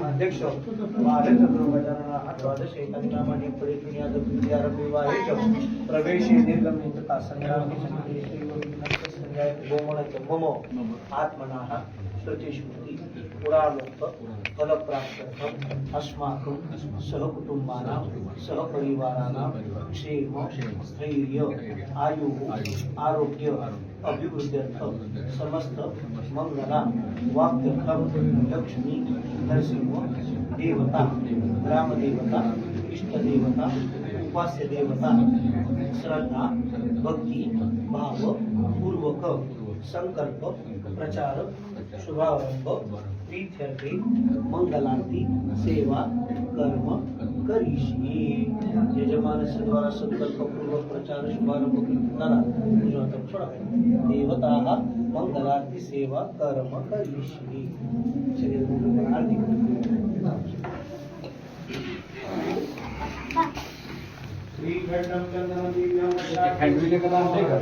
अध्यक्ष प्रवेश निर्गम्यता संग्राम आत्मना श्रुतिस्मृति पुराणोक्त फलप्राप्त्यर्थम् अस्माकं सहकुटुम्बानां सहपरिवाराणां क्षेम स्थैर्य आयुः आरोग्य अभिवृद्ध्यर्थं समस्त मंगला वाक्यर्थं लक्ष्मी नरसिंह देवता ग्राम देवता इष्ट देवता उपास्य देवता श्रद्धा भक्ति भाव पूर्वक संकल्प प्रचार शुभारंभ प्रीत्यर्थे मंगलांती सेवा कर्म करिष्ये। यजमानस्य द्वारा संकल्प पूर्वक प्रचार शुभारंभ कीर्तनाला पूजोत्तम छोड़ा देवताः मंगलांती सेवा कर्म करिष्ये। शरीर में आरती श्रीखंडम चंदन दिव्यम हैंडविले का नाम देगा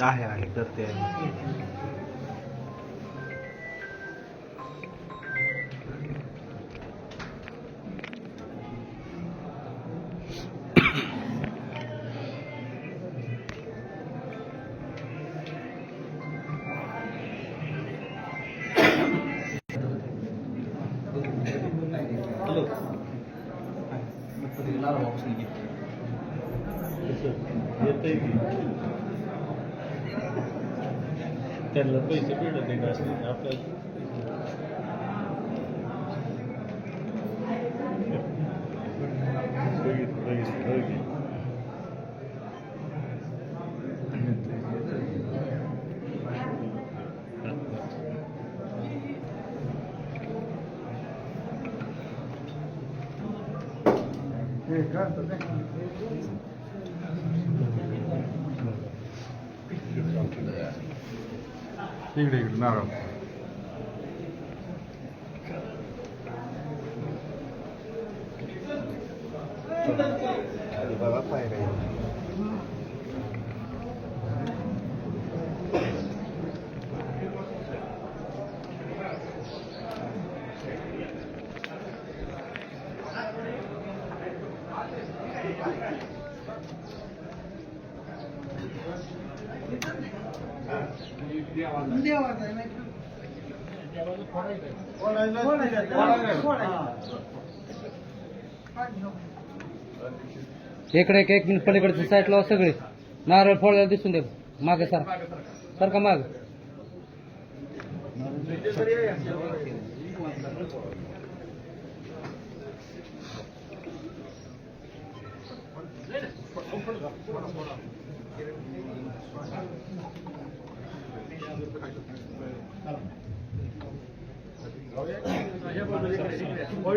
आहे करते त्यांना पैसे भेटत नाही का आपल्याला इकडे इकडे नारळ बघा पायऱ्या इकडे एक मिनिट पलीकडचे साईड लावा सगळे नारळ फोडलेला दिसून दे मागे सर का माग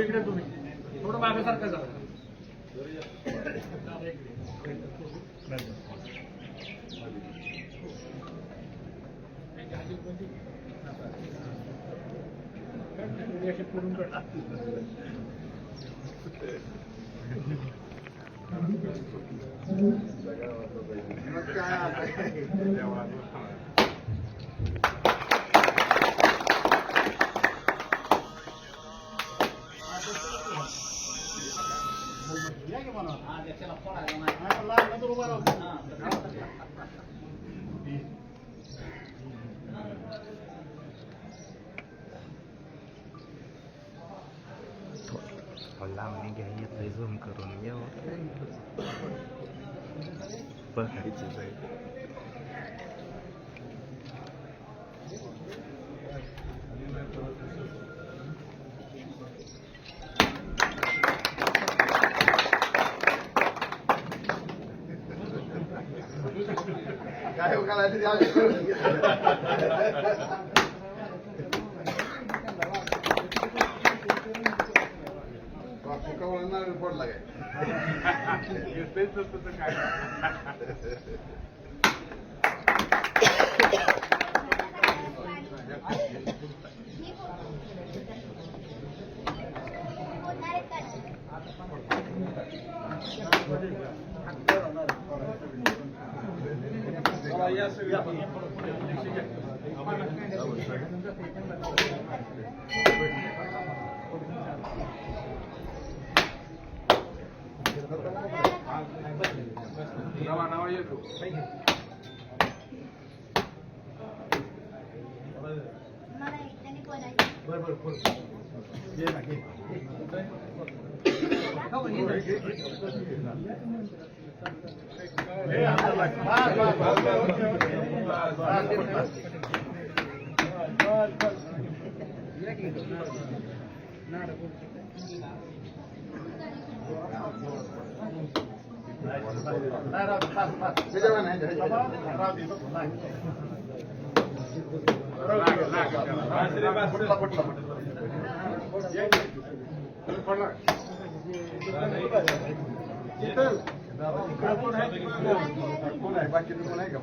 इकडे तुम्ही थोडं मागे सारखं जा लावणी घ्यायचं झूम करून येऊ बघायचं जाईल काय रिपोर्ट लागाय बाकी कोण आहे का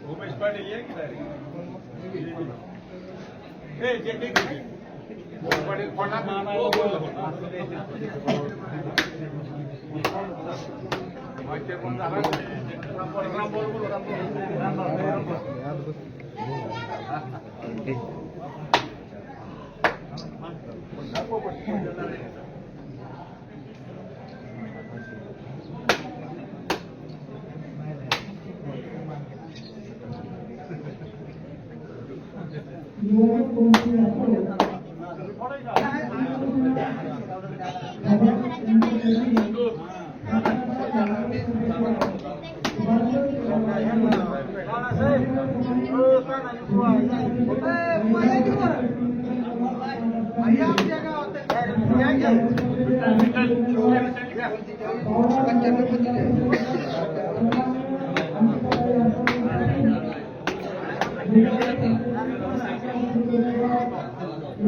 उमेश पाटील ये की पाटील कोणा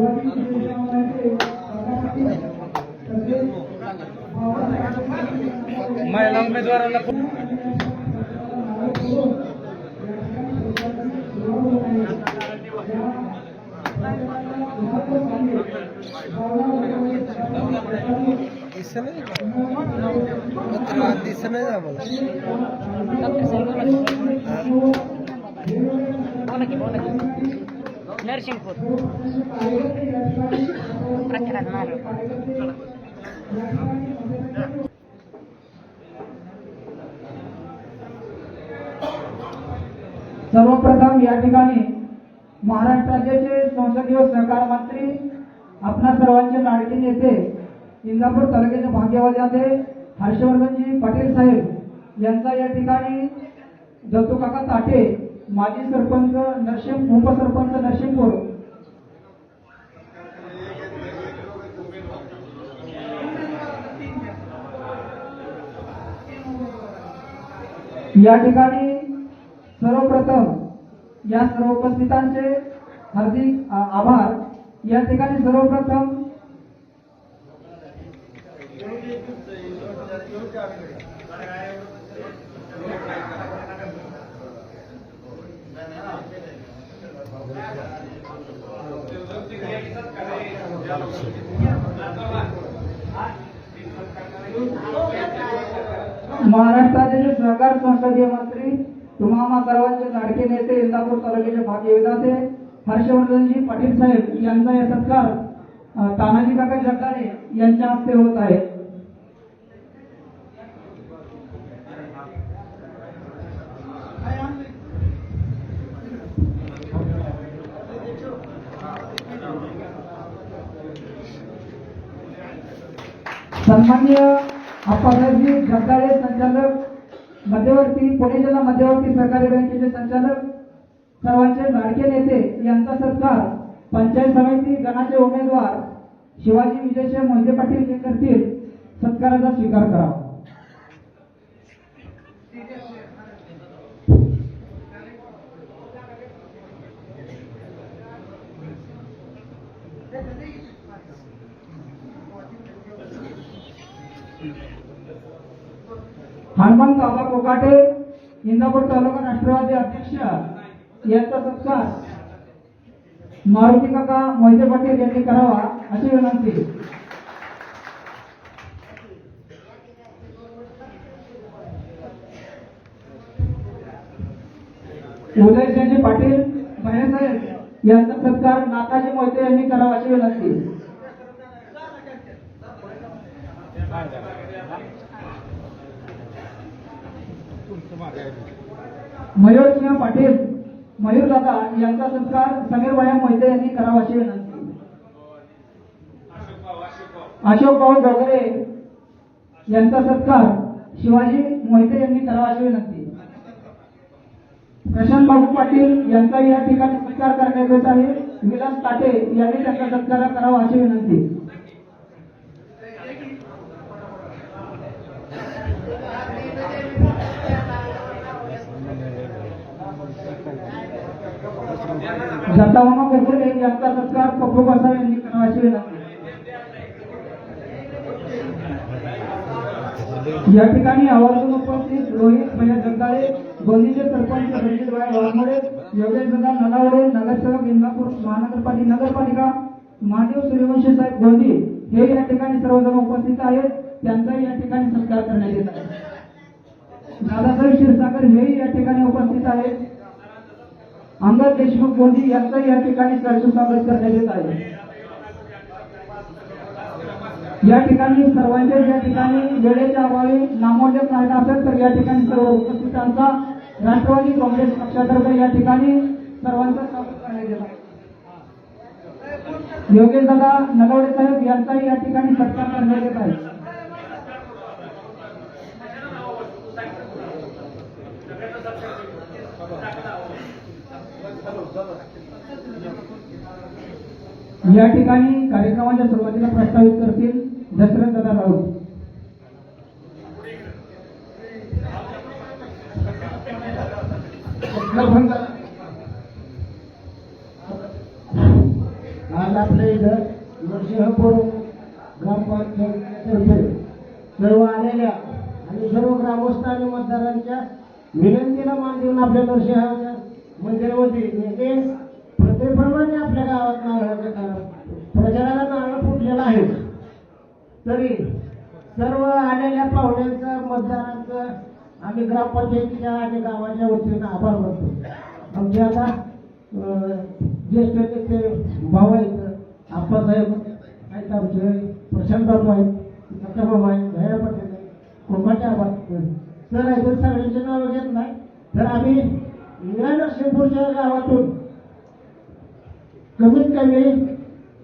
Thank you. महिला उमेदवाराला नरसिंगपूर प्रत्येकाचा नारळ सर्वप्रथम या ठिकाणी महाराष्ट्र राज्याचे संसदीय सहकार मंत्री आपणा सर्वांचे लाडके नेते इंदापूर तालुक्याचे भाग्यवादी हर्षवर्धनजी पाटील साहेब यांचा या ठिकाणी दत्तू काका ताटे माजी सरपंच उपसरपंच नरसिंगपूर या ठिकाणी सर्वप्रथम या सर्व उपस्थितांचे हार्दिक आभार। या ठिकाणी सर्वप्रथम महाराष्ट्राचे सहकार संसदीय मंत्री तुम्हा सर्वांचे लाडके नेते इंदापूर तालुक्याचे भाग्यविधाते हर्षवर्धनजी पाटील साहेब यांचा या सत्कार तानाजी काका जगदाळे यांच्या हस्ते होत आहे। सन्माननीय अप्पासाहेबजी जगदाळे संचालक मध्यवर्ती पुणे जिल्हा मध्यवर्ती सहकारी बँकेचे संचालक सर्वांचे लाडके नेते यांचा सत्कार पंचायत समिती गणाचे उमेदवार शिवाजी विजयसिंह मोहिते पाटील हे करतील। सत्काराचा स्वीकार करा। हनुमंत बाबा कोकाटे इंदापूर तालुका राष्ट्रवादी अध्यक्ष यांचा सत्कार मारुती काका मोहिते पाटील यांनी करावा अशी विनंती। उदयसिंहजी पाटील भायसाहेब यांचा सत्कार नाथाजी मोहिते यांनी करावा अशी विनंती। मयूरसिंह पाटील मयूर दादा यांचा सत्कार समीरभाई मोहिते यांनी करावा अशी विनंती। अशोक भाऊ डोगरे यांचा सत्कार शिवाजी मोहिते यांनी करावा अशी विनंती। प्रशांत बाबू पाटील यांचा या ठिकाणी सत्कार करण्यात येत आहे। विलास ताटे यांनी त्यांचा सत्कार करावा अशी विनंती। दत्तामामा कोकुले यांचा सत्कार पप्पू बसा यांनी करावा अशी विनंती। या ठिकाणी आवर्जून उपस्थित रोहित भैया जगदाळे गोंदीचे सरपंच रणजितभाई वाघमोडे योगेश दादा नलावडे नगरसेवक इंदापूर नगरपालिका महादेव सूर्यवंशी साहेब गोंदी हे या ठिकाणी सर्वजण उपस्थित आहेत। त्यांचाही या ठिकाणी सत्कार करण्यात येत आहे। दादासाहेब क्षीरसागर हेही या ठिकाणी उपस्थित आहेत। अंगद देशमुख गोंदी यांचाही या ठिकाणी सहर्ष स्वागत करण्यात येत आहे। या ठिकाणी सर्वांच्या या ठिकाणी वेळेच्या अभावी नामोल्लेख राहिला असेल तर या ठिकाणी सर्व उपस्थितांचा राष्ट्रवादी काँग्रेस पक्षातर्फे या ठिकाणी सर्वांचं स्वागत करण्यात येत आहे। योगेश दादा नलवडे साहेब यांचाही या ठिकाणी सत्कार करण्यात येत आहे। या ठिकाणी कार्यक्रमाच्या सुरुवातीला प्रस्तावित करतील दशरथ दादा राऊत। आपल्या इथं नरसिंहपूर ग्रामपंचायततर्फे सर्व आलेल्या आणि सर्व ग्रामस्थ आणि मतदारांच्या विनंतीला मान देऊन आपल्या नरसिंहाच्या मंदिरावरती नेते प्रत्येकप्रमाणे आपल्या गावात प्रचाराला नारळ फुटलेला आहे. तरी सर्व आलेल्या पाहुण्यांचं मतदारांचं आम्ही ग्रामपंचायतीच्या आणि गावाच्या वतीनं आभार मानतो. आमचे आता ज्येष्ठ नेते भाऊ आहेत, आप्पासाहेब आहेत, आमचे प्रशांत बाबू आहेत, बाबा आहेत, भैया पटेल आहेत, कोंबाचे आभार सर आहे. तर सगळ्यांचे नाव घेत नाही तर आम्ही नरसिंहपूरच्या गावातून कमीत कमी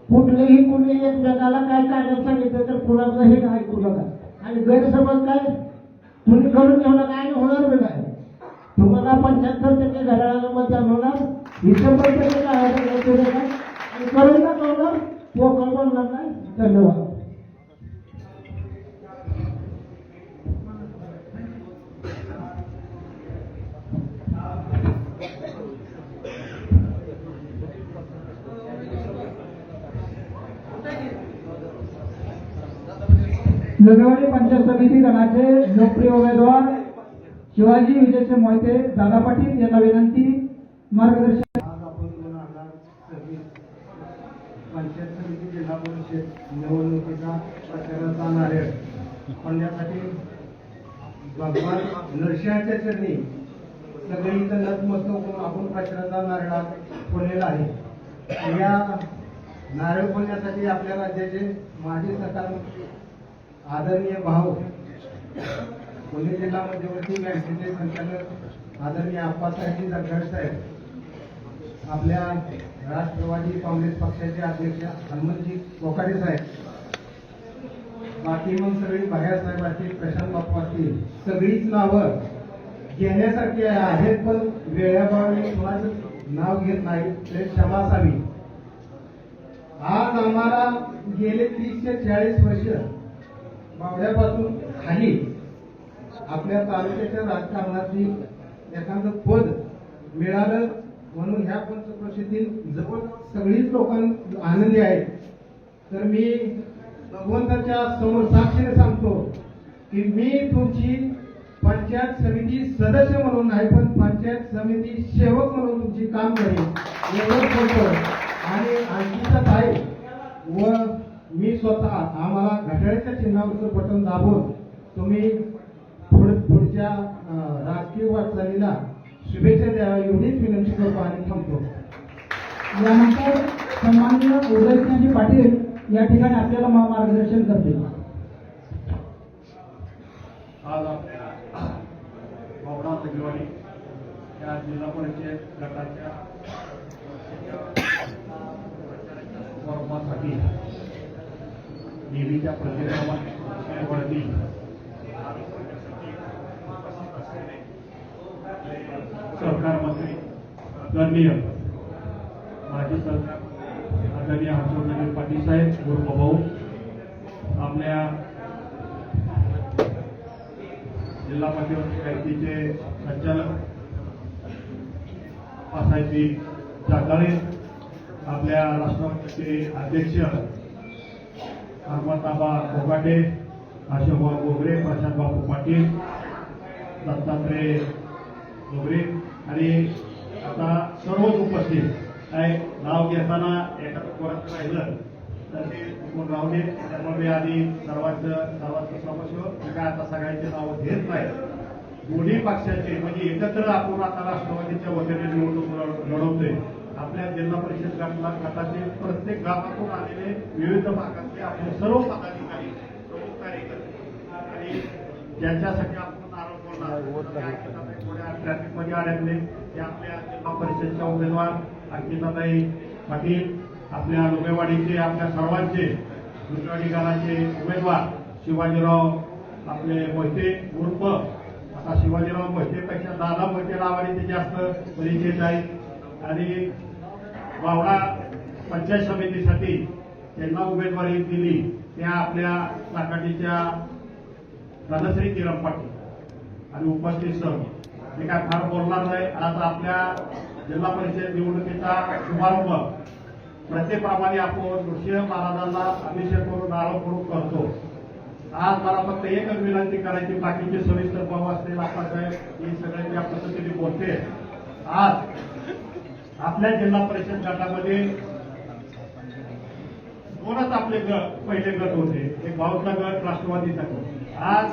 कुठलेही कुणी एकमेकाला काय काढायला सांगितलं तर कुणाचंही ऐकू नका आणि गैरसमज काय तुम्ही करून घेऊ नका आणि होणार बी काय. तुम्हाला 75% घड्याळाला मतदान होणार, 100% गावाला मत देणार आणि करून का होणार पोकळ बोलणार नाही. धन्यवाद. लोहेवाडी पंचायत समिती गणाचे लोकप्रिय उमेदवार शिवाजी विजयसिंह मोहिते दादा पाटील यांना विनंती मार्गदर्शन. आज आपण 2026 पंचायत समिती जिल्हा परिषद निवडणुकीचा प्रचाराचा नारळ फोडण्यासाठी भगवान नरसिंहाच्या चरणी सगळी इथं नतमस्तक होऊन आपण प्रचाराचा नारळ फोडलेला आहे. या नारळ फोडण्यासाठी आपल्या राज्याचे माजी सरकारमंत्री आदरणीय भाऊ पुणे जिल्हा मध्यवर्ती बँकेचे संचालक आदरणीय आप्पासाहेबजी जगदाळे साहेब, आपल्या राष्ट्रवादी काँग्रेस पक्षाचे अध्यक्ष हनुमंतजी कोकाटे साहेब, बाकी मग सगळी भायासाहेब असतील, प्रशांत बाप्पा असतील, सगळीच नावं घेण्यासारखी आहेत पण वेळाभावी कोणाचं नाव घेत नाही तरी क्षमा असावी. आज आम्हाला गेले 30 ते 40 वर्ष बावड्यापासून खाली आपल्या तालुक्याच्या राजकारणातील एखादं पद मिळालं म्हणून ह्या पंचक्रोशीतील जवळ सगळीच लोकांना आनंदी आहेत. तर मी भगवंताच्या समोर साक्षीने सांगतो की मी तुमची पंचायत समिती सदस्य म्हणून नाही पण पंचायत समिती सेवक म्हणून तुमची काम करेन एवढंच बोलतो. आणि आणखीच आहे व मी स्वतः आम्हाला घड्याळाच्या चिन्हावरचं बटन दाबून तुम्ही पुढच्या राजकीय वाटचालीला शुभेच्छा द्याव्या एवढीच विनंती करतो आणि थांबतो. यानंतर सन्माननीय उदयसिंहजी पाटील या ठिकाणी आपल्याला मार्गदर्शन करतील. आज आपल्या बावडा सगळीवाडी या जिल्हा परिषद गटाच्या स्वरूपासाठी देवीच्या प्रतिमावरती सरकार मंत्री आदरणीय माजी सरकार आदरणीय हर्षवर्धन पाटील साहेब उर्फ भाऊ, आपल्या जिल्हा मध्यवर्ती बँकेचे संचालक आप्पासाहेबजी जगदाळे, आपल्या राष्ट्रवादीचे अध्यक्ष हनुमंतआबा कोकाटे, अशोकभाऊ गोगरे, प्रशांत बापू पाटील, दत्तात्रय गोगरे आणि आता सर्वच उपस्थित आहे. नाव घेताना एखादं कोणाचं राहिलं तर ते चुकून राहू दे. त्यामुळे मी आधी सर्वांचं समस्या मी काय आता सगळ्यांचे नाव घेत नाही. दोन्ही पक्षाचे म्हणजे एकत्र आपण आता राष्ट्रवादीच्या वतीने निवडणूक लढवतोय. आपल्या जिल्हा परिषद गटाचे प्रत्येक गावातून आलेले विविध भागातले आपले सर्व पदाधिकारी, प्रमुख कार्यकर्ते आणि ज्यांच्यासाठी आपण नारळ फोडणार ट्रॅफिकमध्ये अडकले ते आपल्या जिल्हा परिषदच्या उमेदवार अंकिताताई पाटील, आपल्या लोहेवाडीचे आपल्या सर्वांचे दुसऱ्या गणाचे उमेदवार शिवाजीराव आपले मोहिते उर्फ आता शिवाजीराव मोहितेपेक्षा दादा मोहिते नावाने ते जास्त परिचित आहेत आणि बावडा पंचायत समितीसाठी त्यांना उमेदवारी दिली त्या आपल्या साकाटीच्या धनश्री किरण पाटील आणि उपस्थित सर. मी काय फार बोलणार नाही. आज आपल्या जिल्हा परिषद निवडणुकीचा शुभारंभ प्रत्येकाप्रमाणे आपण नृसिंह महाराजांना अभिषेक करून नारळ फोडून करतो. आज मला फक्त एकच विनंती करायची, बाकीचे सविस्तर भाऊ असतील आप्पासाहेब ही सगळे ज्या पद्धतीने बोलते. आज आपल्या जिल्हा परिषद गटामध्ये दोनच आपले पहिले गट होते, एक भाऊचा गट, राष्ट्रवादीचा गट. आज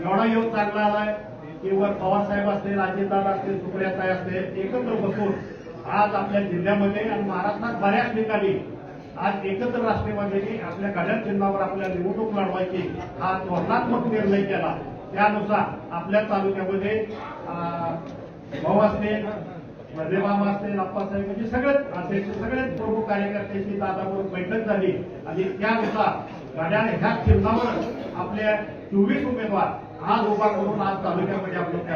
एवढा योग चांगला आलाय की वर पवारसाहेब असतील, अजितदादा असतील, सुप्रियाताई असतील, एकत्र बसून आज आपल्या जिल्ह्यामध्ये आणि महाराष्ट्रात बऱ्याच ठिकाणी आज एकत्र राष्ट्रवादीने आपल्या घड्याळ चिन्हावर आपल्या निवडणूक लढवायची हा धोरणात्मक निर्णय केला. त्यानुसार आपल्या तालुक्यामध्ये भाऊ असतील, वरदेमामा असतील, आप्पासाहेब म्हणजे सगळेच अध्यक्ष, सगळेच प्रमुख कार्यकर्त्यांची दादाबरोबर बैठक झाली आणि त्यानुसार घड्याळ ह्या चिन्हावर आपल्या 24 उमेदवार आज उभा करून आज तालुक्यामध्ये आपलं त्या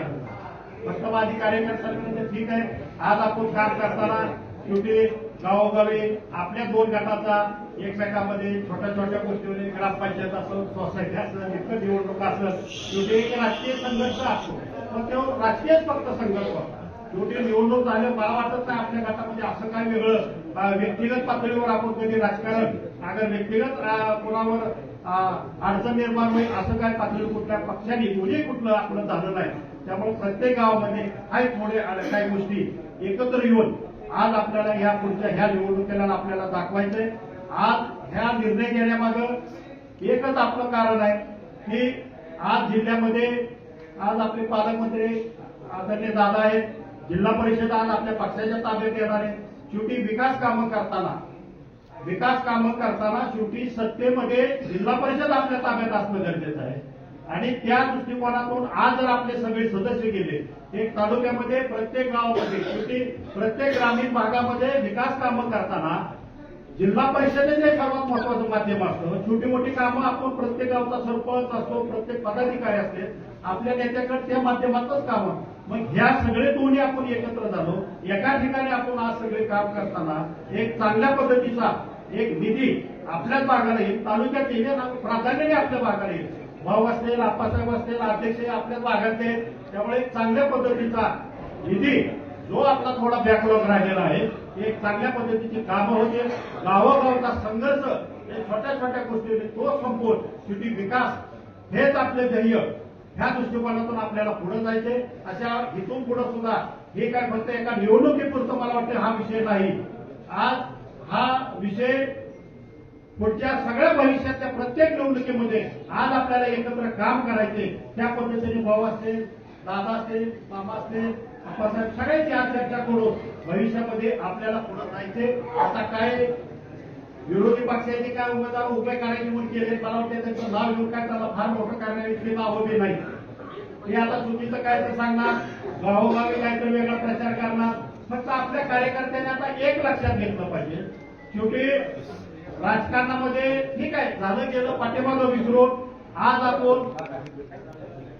राष्ट्रवादी कार्यकर्त्यांमध्ये ठीक आहे. आज आपण काम करताना शेवटी गावोगावी आपल्या दोन गटाचा एकमेकांमध्ये छोट्या छोट्या गोष्टीवर ग्रामपंचायत असेल, सोसायटी असेल, इतर निवडणूक असेल, शेवटी एक राजकीय संघर्ष असतो. पण तो राजकीयच फक्त संघर्ष होता. शेवटी निवडणूक झाले मला वाटत नाही आपल्या गटामध्ये असं काय वेगळं व्यक्तिगत पातळीवर आपण कधी राजकारण अगर व्यक्तिगत कोणावर अडचण निर्माण होईल असं काय पातळी कुठल्या पक्षाने कोणी कुठलं आपलं झालं नाही. त्यामुळे प्रत्येक गावामध्ये काही थोडे काही गोष्टी एकत्र येऊन आज आपल्याला या पुढच्या ह्या निवडणुकीला आपल्याला दाखवायचंय. आज ह्या निर्णय घेण्यामागं एकच आपलं कारण आहे की आज जिल्ह्यामध्ये आज आपले पालकमंत्री आदरणीय दादा आहेत, जिल्हा परिषद आज आपल्या पक्षाच्या ताब्यात येणार आहे. शेवटी विकास कामं करताना शेवटी सत्तेमध्ये जिल्हा परिषद आपल्या ताब्यात असणं गरजेचं आहे. आणि त्या दृष्टिकोनातून आज जर आपले सगळे सदस्य गेले, एक तालुक्यामध्ये प्रत्येक गावामध्ये शेवटी प्रत्येक ग्रामीण भागामध्ये विकास कामं करताना जिल्हा परिषदेचे सर्वात महत्वाचं माध्यम असतं. छोटी मोठी कामं आपण प्रत्येक गावचा सरपंच असतो, प्रत्येक पदाधिकारी असते, आपल्या नेत्याकडे त्या माध्यमातच कामं. मग ह्या सगळे दोन्ही आपण एकत्र झालो, एका ठिकाणी आपण आज सगळे काम करताना एक चांगल्या पद्धतीचा एक निधी आपल्याच भागाला येईल, तालुक्यात येईल, प्राधान्याने आपल्या भागाला येईल. भाऊ असतील, आप्पासाहेब असतील, अध्यक्ष आपल्याच भागातले. त्यामुळे एक चांगल्या पद्धतीचा निधी जो आपला थोडा बॅकलॉग राहिलेला आहे, एक चांगल्या पद्धतीची कामं होते. गावोगावचा संघर्ष छोट्या छोट्या गोष्टीने तो संपवून शेवटी विकास हेच आपले ध्येय, ह्या दृष्टिकोनातून आपल्याला पुढे जायचे. अशा इथून पुढे सुद्धा हे काय फक्त एका निवडणुकीपुरतं मला वाटतं हा विषय नाही. आज हा विषय पुढच्या सगळ्या भविष्यातल्या प्रत्येक निवडणुकीमध्ये आज आपल्याला एकत्र काम करायचे. त्या पद्धतीने भाऊ असतील, दादा असतील, मामा असतील, आप्पासाहेब सगळ्यांची आज चर्चा करून भविष्यामध्ये आपल्याला पुढे जायचे. आता काय विरोधी पक्षाचे काय उमेदवार उभे करायचे म्हणून केले, मला वाटतं त्यांचं नाव घेऊन काय त्याला फार मोठं करण्याविषयी नाव उभे नाही. हे आता चुकीचं काय तर सांगणार, गावोगावी काय तर वेगळा प्रचार करणार. फक्त आपल्या कार्यकर्त्यांनी आता एक लक्षात घेतलं पाहिजे, शेवटी राजकारणामध्ये ठीक आहे झालं गेलं पाठीमागं विसरून आज आपण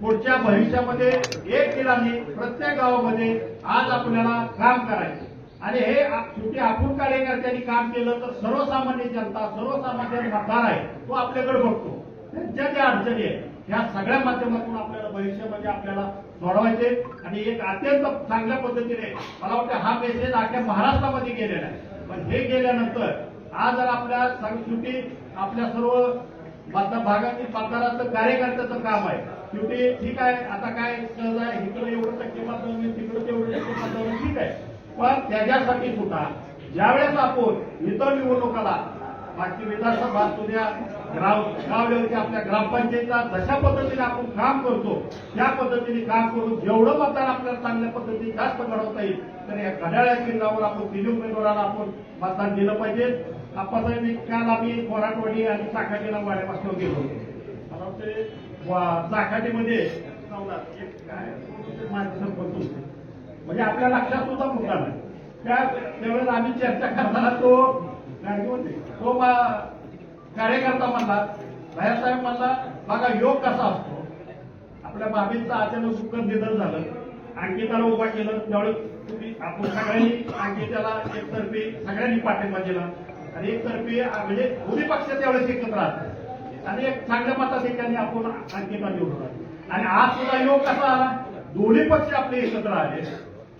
पुढच्या भविष्यामध्ये एक दिलाने प्रत्येक गावामध्ये आज आपल्याला काम करायचं. आणि हे शेवटी आपण कार्यकर्त्यांनी काम केलं तर सर्वसामान्य जनता, सर्वसामान्य मतदार आहे तो आपल्याकडे बघतो. त्यांच्या ज्या अडचणी आहेत ह्या सगळ्या माध्यमातून आपल्याला भविष्यामध्ये आपल्याला सोडवायचे. आणि एक अत्यंत चांगल्या पद्धतीने मला वाटतं हा मेसेज अख्ख्या महाराष्ट्रामध्ये गेलेला आहे. पण हे गेल्यानंतर आज जर आपल्या शेवटी आपल्या सर्व भागातील मतदाराचं कार्यकर्त्याचं काम आहे. शेवटी ठीक आहे आता काय सहज आहे, इकडे एवढं टक्के मतदान, तिकडे तेवढं टक्के मतदान, ठीक आहे. पण त्याच्यासाठी सुद्धा ज्यावेळेस आपण इतर निवडणुकाला बाकी विधानसभा असू द्या, गाव लेवलच्या आपल्या ग्रामपंचायतीला जशा पद्धतीने आपण काम करतो त्या पद्धतीने काम करून जेवढं मतदान आपल्याला चांगल्या पद्धतीने जास्त घडवता येईल तर या घड्याळ केंद्रावर आपण तिन्ही उमेदवाराला आपण मतदान दिलं पाहिजे. आप्पासाहेब काल आम्ही कोराटवाडी आणि चाकाटीला वाड्यापासून गेलो होतो. मला वाटतं चाकाटीमध्ये म्हणजे आपल्या लक्षात सुद्धा मुद्दा नाही. त्यावेळेस आम्ही चर्चा करताना तो कार्यकर्ता म्हणला, भैयासाहेब म्हणला बघा योग कसा असतो. आपल्या बाबींचं अचानक दुःखद निधन झालं, अंकिताला उभा केलं, त्यावेळेस तुम्ही आपण सगळ्यांनी अंकिताला एकतर्फी सगळ्यांनी पाठिंबा दिला आणि एकतर्फी म्हणजे दोन्ही पक्ष त्यावेळेस एकत्र राहतात आणि एक चांगल्या मताधिकाऱ्यांनी आपण अंकिता निवडून आलो. आणि आज सुद्धा योग कसा आला, दोन्ही पक्ष आपले एकत्र आले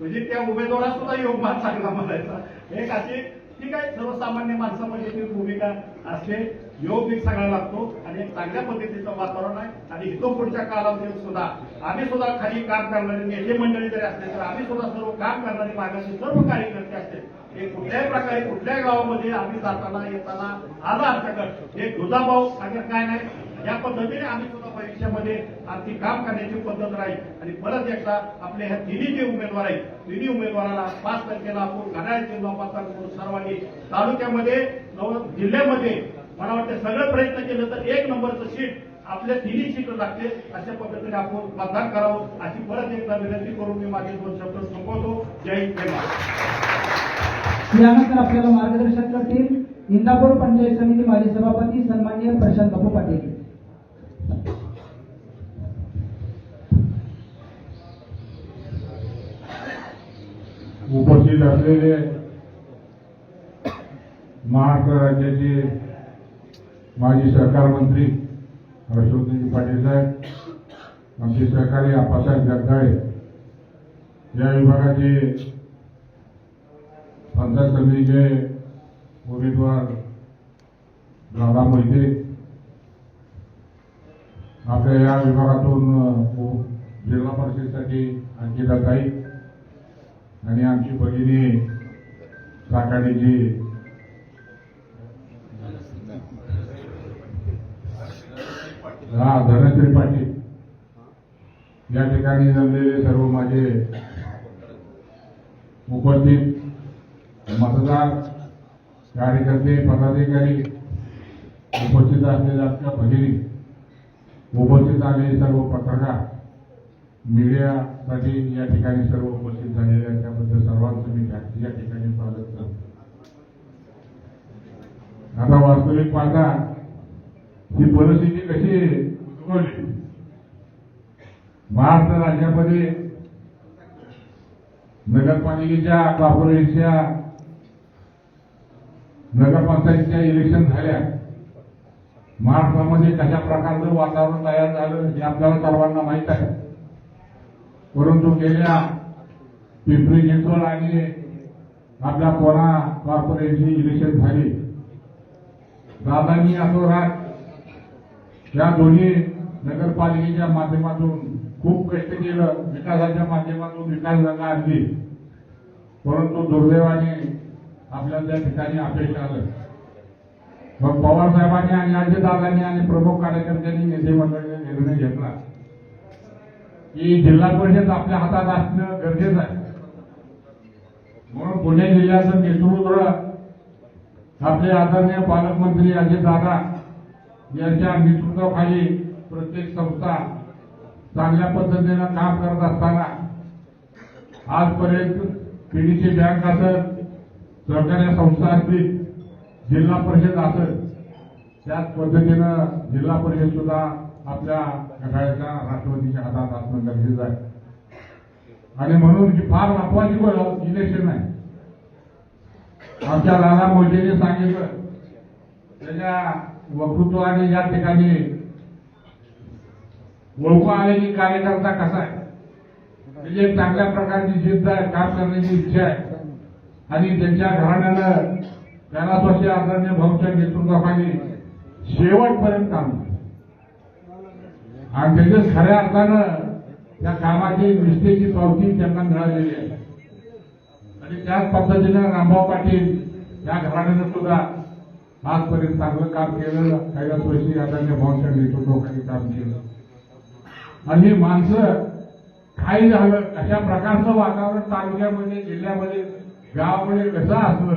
म्हणजे त्या उमेदवारात सुद्धा योग फार चांगला म्हणायचा. एक अशी ठीक आहे, सर्वसामान्य माणसामध्ये ती भूमिका असते, योग एक सगळा लागतो आणि एक चांगल्या पद्धतीचं वातावरण आहे. आणि इथून पुढच्या कालावधीत सुद्धा आम्ही सुद्धा खाली काम करणारी नेते मंडळी जरी असले तर आम्ही सुद्धा सर्व काम करणारी मागाशी सर्व कार्यकर्ते असते, हे कुठल्याही प्रकारे कुठल्याही गावामध्ये आम्ही जाताना येताना आला आमच्याकडे एक दुधाभाव अगर काय नाही, या पद्धतीने आम्ही सुद्धा भविष्यामध्ये आमची काम करण्याची पद्धत राहील. आणि परत एकदा आपले ह्या तिन्ही जे उमेदवार आहेत, तिन्ही उमेदवाराला 5 तारखेला आपण घड्याळ जिल्हा मतदान करून सर्वांनी तालुक्यामध्ये जिल्ह्यामध्ये मला वाटतं सगळं प्रयत्न केलं तर 1 नंबरचं सीट आपल्या तिन्ही सीट लागते, अशा पद्धतीने आपण मतदान करावं अशी परत एकदा विनंती करून मी माझे 2 शब्द संपवतो. जय हिंद, जय महाराष्ट्र. यानंतर आपल्याला मार्गदर्शन करतील इंदापूर पंचायत समिती माजी सभापती सन्माननीय प्रशांत बापू पाटील. उपस्थित असलेले महाराष्ट्र राज्याचे माजी सहकार मंत्री हर्षवर्धनजी पाटील साहेब, आमचे सहकारी आप्पासाहेब जगदाळे, या विभागाचे पंचायत समितीचे उमेदवार दादा मोहिते, आपल्या या विभागातून जिल्हा परिषदेसाठी अंकिताताई आणि आमची भगिनी साकाडीची धनश्री पाटील, या ठिकाणी जमलेले सर्व माझे उपस्थित मतदार कार्यकर्ते पदाधिकारी, उपस्थित असलेल्या आमच्या भगिनी, उपस्थित आलेले सर्व पत्रकार, मीडियासाठी या ठिकाणी सर्व उपस्थित झालेले आहेत, त्याबद्दल सर्वांचं मी या ठिकाणी स्वागत करतो. आता वास्तविक पाहता ही परिस्थिती कशी उद्भवली. महाराष्ट्र राज्यामध्ये नगरपालिकेच्या, कॉर्पोरेशनच्या, नगरपंचायतीच्या इलेक्शन झाल्या. महाराष्ट्रामध्ये कशा प्रकारचं वातावरण तयार झालं हे आपल्याला सर्वांना माहीत आहे. परंतु गेल्या पिंपरी चिंचवड आणि आपल्या कोणा कॉर्पोरेशनची इलेक्शन झाली. दादांनी अतोरात या दोन्ही नगरपालिकेच्या माध्यमातून खूप कष्ट केलं, विकासाच्या माध्यमातून विकास गंगा आणली. परंतु दुर्दैवाने आपल्या त्या ठिकाणी अपयश आलं. मग पवार साहेबांनी आणि अजितदादांनी आणि प्रमुख कार्यकर्त्यांनी नेते मंडळीने निर्णय घेतला की जिल्हा परिषद आपल्या हातात असणं गरजेचं आहे. म्हणून पुणे जिल्ह्याचं नेतृत्व आपले आदरणीय पालकमंत्री अजितदादा यांच्या नेतृत्वाखाली प्रत्येक संस्था चांगल्या पद्धतीनं काम करत असताना आजपर्यंत पीडीसी बँक असेल, सहकारी संस्था असतील, जिल्हा परिषद असेल, त्याच पद्धतीनं जिल्हा परिषद सुद्धा आपल्या घड्याळाच्या राष्ट्रवादीच्या हातात असणं गरजेचं आहे. आणि म्हणून ही फार महत्वाची इलेक्शन आहे. आमच्या दादा मोदींनी सांगितलं, त्याच्या वक्तृत्वाने या ठिकाणी ओळखू आले की कार्यकर्ता कसा आहे. म्हणजे चांगल्या प्रकारची जिद्द आहे, काम करण्याची इच्छा आहे आणि त्यांच्या घराण्यानं कैलास वर्षी आदरणीय भाऊच्या नेतृत्वाखाली शेवटपर्यंत काम केलं आणि त्याच्या खऱ्या अर्थानं त्या कामाची निष्ठेची पावती त्यांना मिळालेली आहे. आणि त्याच पद्धतीनं रामभाऊ पाटील या घराण्यानं सुद्धा आजपर्यंत चांगलं काम केलं, कैलास वर्षी आदरणीय भाऊच्या नेतृत्वाखाली काम केलं. आणि ही माणसं काय झालं, अशा प्रकारचं वातावरण तालुक्यामध्ये, जिल्ह्यामध्ये, गावामध्ये कसं असलं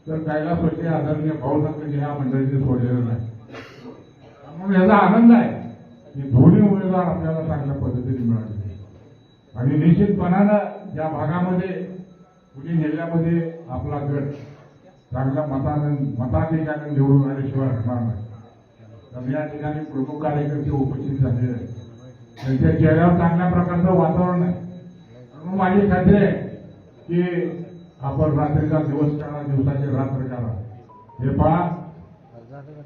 तर कैलास वर्षी आदरणीय भाऊ कधी ह्या मंडळीने सोडलेलं नाही. म्हणून याचा आनंद आहे की दोन्ही उमेदवार आपल्याला चांगल्या पद्धतीने मिळाले आणि निश्चितपणानं या भागामध्ये पुणे जिल्ह्यामध्ये आपला गट चांगल्या मताधिकाने निवडून आल्याशिवाय होणार नाही. तर या ठिकाणी प्रमुख कार्यकर्ते उपस्थित झालेले आहेत, त्यांच्या चेहऱ्यावर चांगल्या प्रकारचं वातावरण आहे. म्हणून माझी खात्री आहे की आपण रात्रीचा दिवस करा, दिवसाची रात्र करा. हे पहा,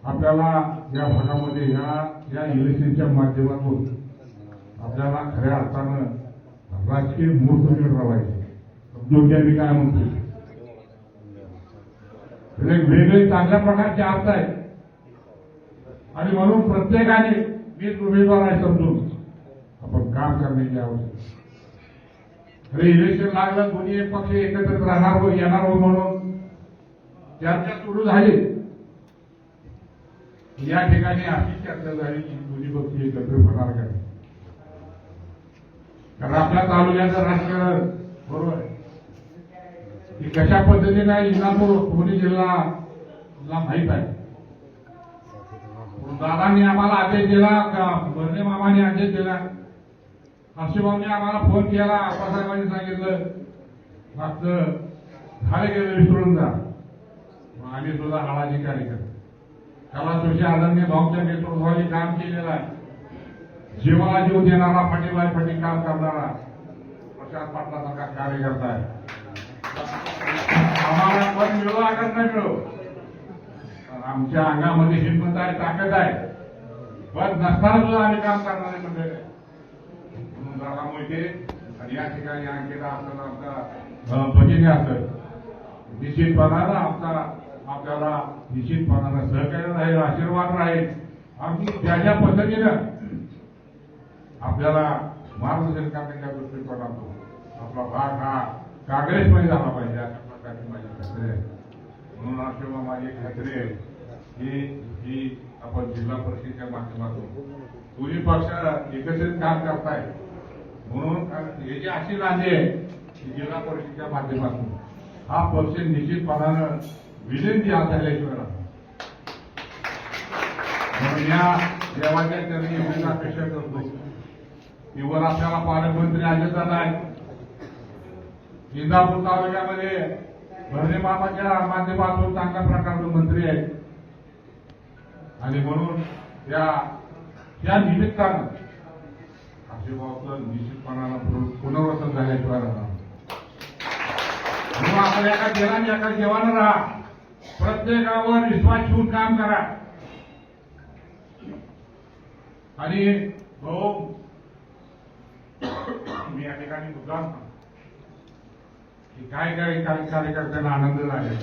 आपल्याला या भागामध्ये या इलेक्शनच्या माध्यमातून आपल्याला खऱ्या अर्थानं राजकीय मुहूर्त मिळवायचे. योग्य मी काय म्हणतो, वेगळे चांगल्या प्रकारचे अर्थ आहेत आणि म्हणून प्रत्येकाने मीच उमेदवार आहे समजून आपण काम करण्याची आवश्यकता. अरे इलेक्शन लागलं, दोन्ही एक पक्ष एकत्रित राहणार हो येणार हो म्हणून चर्चा सुरू झाली. या ठिकाणी अशी चर्चा झाली की दोन्ही पक्ष एकत्र होणार का, कारण आपल्या तालुक्याचं राजकारण बरोबर आहे की कशा पद्धतीने इंदापूर पुणे जिल्ह्याला माहीत आहे. दादांनी आम्हाला आदेश दिला, बर्णे मामाने आदेश दिला, हर्षभाऊने आम्हाला फोन केला, आप्पासाहेबांनी सांगितलं मागचं झाले गेलं विसरून जा. आम्ही सुद्धा हाडाची कार्यकर्ते त्याला जोशी आदरणीय भाऊच्या नेतृत्वाने काम केलेलं आहे. जीवाला जीव देणारा फटी काम करणारा प्रशांत पाटलासारखा कार्यकर्ता आहे. आम्हाला पण मिळो आघात नाही मिळो, आमच्या अंगामध्ये हिंमत आहे, ताकद आहे, पण नसताना सुद्धा आम्ही काम करणारे मंडळी आहे. म्हणून दादा मोहिते आणि या ठिकाणी अंकिता असताना आमचा भगिनी असत निश्चितपणानं आपल्याला निश्चितपणानं सहकार्य राहील, आशीर्वाद राहील. आम्ही ज्या ज्या पद्धतीनं आपल्याला मार्गदर्शन करण्याच्या दृष्टिकोनातून आपला भाग हा काँग्रेसमध्ये झाला पाहिजे अशा प्रकारची माझी खात्री आहे. म्हणून अशा माझी खात्री आहे की आपण जिल्हा परिषदेच्या माध्यमातून दोन्ही पक्ष एकत्रित काम करताय. म्हणून हे जी अशी नांदी आहे की जिल्हा परिषदेच्या माध्यमातून हा पक्ष निश्चितपणानं विनंती झाल्याशिवाय म्हणून या देवाच्या चरणी एवढीच अपेक्षा करतो की वर आपल्याला पालकमंत्री अजितदादा आहेत. इंदापूर तालुक्यामध्ये भरणे मामाच्या माध्यमातून चांगल्या प्रकारचे मंत्री आहेत आणि म्हणून त्या निमित्तानं आशीर्वादाचं निश्चितपणानं पुनर्वसन झाल्याशिवाय राहणार. म्हणून आपण एका देवाने एका देवानं राहा, प्रत्येकावर विश्वास ठेवून काम करा. आणि भाऊ मी या ठिकाणी मुद्दाम की काय कार्यकर्त्यांना आनंद झालेला आहे,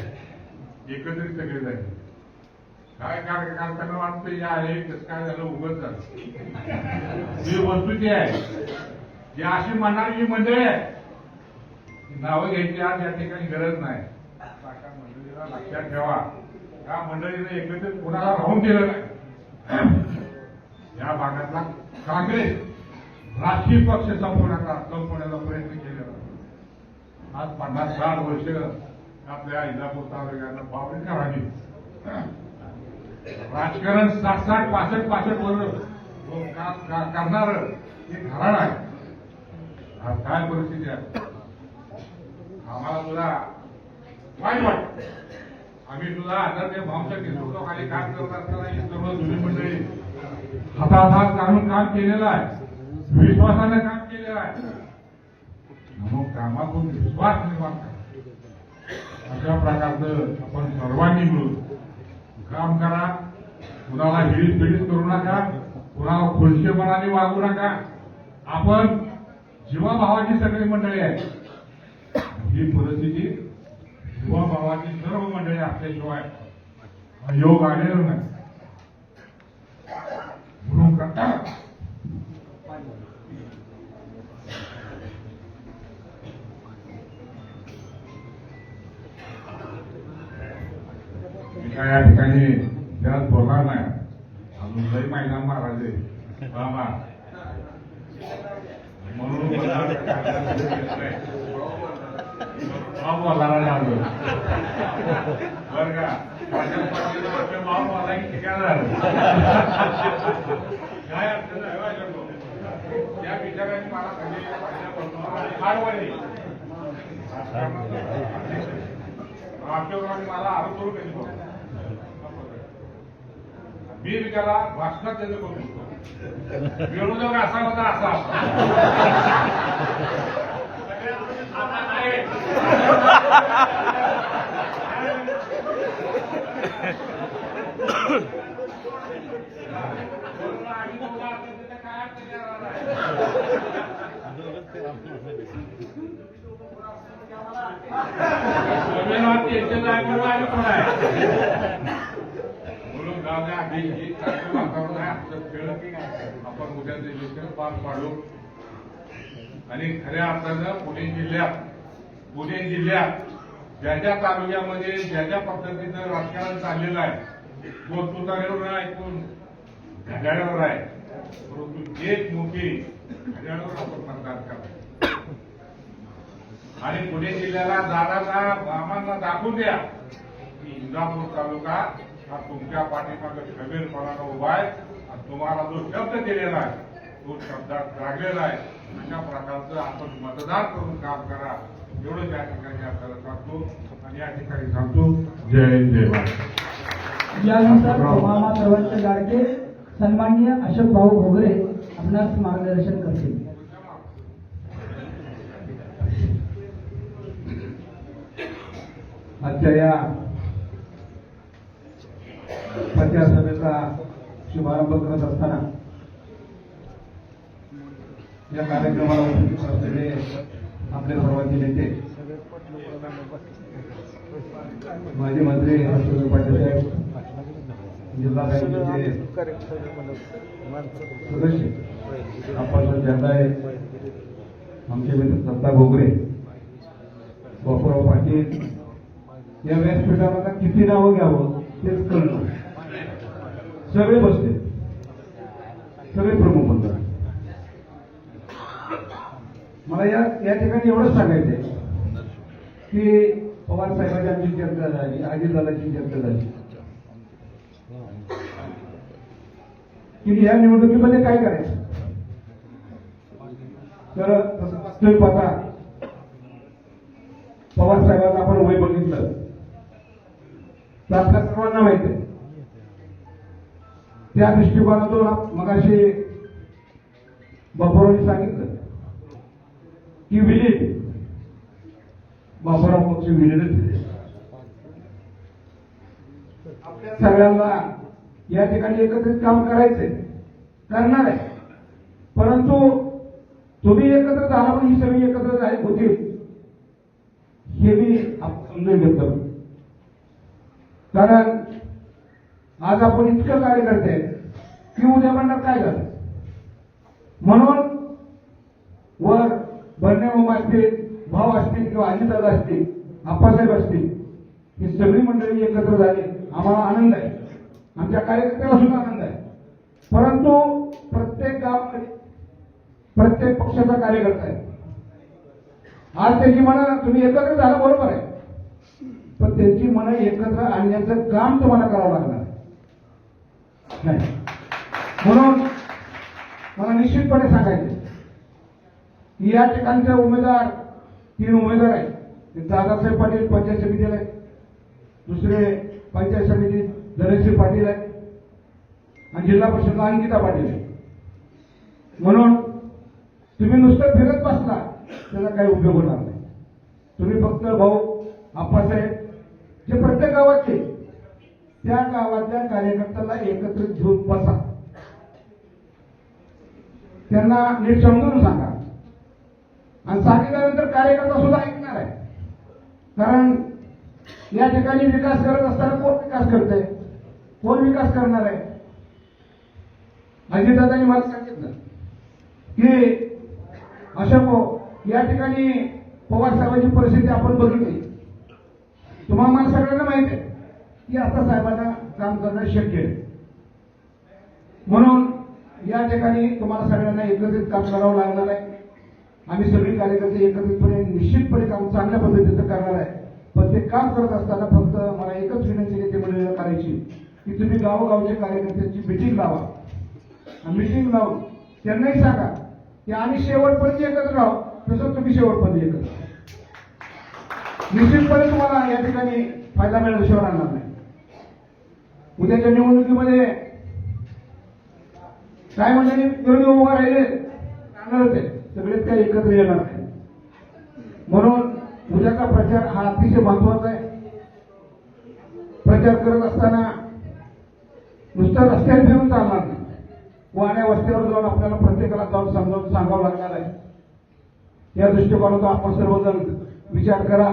एकत्रित सगळे झाले. काय कार्यकर्त्यांना वाटतं या आहे कसं काय झालं, उगत झालं. ही वस्तुची आहे जी अशी म्हणणारी जी मंडळी आहे नावं घ्यायची आज या ठिकाणी गरज नाही. मंडळीला लक्षात ठेवा, या मंडळीने एकत्रित कुणाला राहून दिलं नाही. या भागातला काँग्रेस राष्ट्रीय पक्ष संपवण्याचा प्रयत्न केलेला. आज 50-60 वर्ष आपल्या इंदापूर तालुक्यानं बावरी करावी. राजकारण 60-65 वर्ष करणार हे घराणं आहे. आज काय परिस्थिती आहे आम्हाला सुद्धा वाईट वाटत. आम्ही सुद्धा आदरणीय भाऊच्या नेतृत्वाखाली काम करत असताना ही सर्व जुनी मंडळी हातात काढून काम केलेलं आहे, विश्वासाने काम केलेलं आहे. मग कामातून विश्वास निर्माण करा. अशा प्रकारचं आपण सर्वांनी मिळून काम करा. कुणाला हिडीस करू नका, कुणाला खुलशेपणाने वागू नका. आपण जीवाभावाची सगळी मंडळी आहे. ही परिस्थिती जीवाभावाची सर्व मंडळी असल्याशिवाय योग आलेला नाही. म्हणून मी काय या ठिकाणी त्यात बोलणार नाही. अजून लई मैदान महाराज बाबा म्हणून बोलायला लागलो बर का. भाव बोला की ठिकाण झालं काय अडचण आहे. त्या विचाराने मला राष्ट्रवादी मला आरोप करू कधी बघ मी विचारला भाषणात त्याचं बघू विरोधक असा होता असा त्यांच्या जागेवर आम्ही कोण आहे विभागा हे एक चांगलं वातावरण आहे. आमचं खेळ आपण उद्या दिवशी पार पाडू आणि खऱ्या अर्थानं पुणे जिल्ह्यात ज्या ज्या तालुक्यामध्ये ज्या ज्या पद्धतीचं राजकारण चाललेलं आहे तो तुतारीवर ऐकून घड्याळावर आहे, परंतु एक मोठी घड्याळावर आपण मतदान करा आणि पुणे जिल्ह्याला आम्हाला दाखवून द्या की इंदापूर तालुका हा तुमच्या पाठीमागे खबीरपणानं उभा आहे आणि तुम्हाला जो शब्द दिलेला आहे तो शब्दात रागलेला आहे. अशा प्रकारचं आपण मतदान करून काम करा एवढं या ठिकाणी आपल्याला सांगतो आणि या ठिकाणी सांगतो जय देवा. यानंतर मामा सर्वांचे लाडके सन्माननीय अशोक भाऊ घोगरे आपणास मार्गदर्शन करतील. आजच्या या प्रचार सभेचा शुभारंभ करत असताना या कार्यक्रमाला उपस्थित असलेले आपले सर्वांचे नेते माजी मंत्री हर्षवर्धन पाटील साहेब, जिल्हा बँकेचे सदस्य आप्पासाहेब जगदाळे, आमचे मित्र दत्ता घोगरे, बापूराव पाटील, या व्यासपीठावर आता किती नावं घ्यावं तेच कळलं. सगळे बसले, सगळे प्रमुख मंडळ. मला या ठिकाणी एवढंच सांगायचंय की पवार साहेबांची आमची चर्चा झाली, अजितदादांची चर्चा झाली की या निवडणुकीमध्ये काय करायचं. तर तसं वास्तविक पाहता पवार साहेबांचं आपण वय बघितलं तर आपल्या सर्वांना माहिती आहे. त्या दृष्टिकोनातून मगाशी बापूरावांनी सांगितलं की विलीन बापूराव पक्ष विलीनच आपल्या सगळ्यांना या ठिकाणी एकत्रित काम करायचंय, करणार आहे. परंतु तुम्ही एकत्र झाला पण ही सगळी एकत्र झाली होती हे मी समजून घेतो. कारण आज आपण इतकं कार्य करते की उद्या म्हणणार काय झालं. म्हणून वर बर्नेमामा असतील, भाऊ असतील किंवा अजितदादा असतील, आप्पासाहेब असतील, ही सगळी मंडळी एकत्र झाली. आम्हाला आनंद आहे, आमच्या कार्यकर्त्याला सुद्धा आनंद आहे. परंतु प्रत्येक गावामध्ये प्रत्येक पक्षाचा कार्यकर्ता आहे. आज त्याची मनं तुम्ही एकत्र झालं बरोबर आहे, पण त्यांची मनं एकत्र आणण्याचं काम तुम्हाला करावं लागणार नाही. म्हणून मला निश्चितपणे सांगायचं की या ठिकाणचे उमेदवार 3 उमेदवार आहेत. दादासाहेब पाटील पंचायत समितीला आहेत, दुसरे पंचायत समितीत धनश्री पाटील आहेत आणि जिल्हा परिषदला अंकिता पाटील आहे. म्हणून तुम्ही नुसतं फिरत बसला त्याचा काही उपयोग होणार नाही. तुम्ही फक्त भाऊ आप्पासाहेब जे प्रत्येक गावाचे त्या गावातल्या कार्यकर्त्याला एकत्रित घेऊन बसा, त्यांना नीट समजून सांगा आणि सांगितल्यानंतर कार्यकर्ता सुद्धा ऐकणार आहे. कारण या ठिकाणी विकास करत असताना कोण विकास करतंय, कोण विकास करणार आहे. अजितदादांनी मला सांगितलं की अशोक या ठिकाणी पवार साहेबांची परिस्थिती आपण बघितली. तुम्हाला मला सगळ्यांना माहिती आहे की आता साहेबांना काम करणं शक्य आहे. म्हणून या ठिकाणी तुम्हाला सगळ्यांना एकत्रित काम करावं लागणार आहे. आम्ही सगळे कार्यकर्ते एकत्रितपणे निश्चितपणे काम चांगल्या पद्धतीचं करणार आहे. पण ते काम करत असताना फक्त मला एकच विनंती नेते मंडळीला करायची की तुम्ही गावोगावच्या कार्यकर्त्यांची मिटिंग लावा. मिटिंग लावून त्यांनाही सांगा की आम्ही शेवटपर्यंत एकत्र राहू, तसं तुम्ही शेवटपर्यंत एकत्र. निश्चितपणे तुम्हाला या ठिकाणी फायदा मिळाल्याशिवाय राहणार नाही. उद्याच्या निवडणुकीमध्ये काय म्हणजे विरोधी उभा राहिले राहणार होते, सगळेच काही एकत्र येणार नाही. म्हणून उद्याचा प्रचार हा अतिशय महत्वाचा आहे. प्रचार करत असताना नुसतं रस्त्यावर फिरून चालणार नाही. वाड्या वस्त्यावर जाऊन आपल्याला प्रत्येकाला जाऊन समजावून सांगावं लागणार आहे. या दृष्टिकोनातून आपण सर्वजण विचार करा.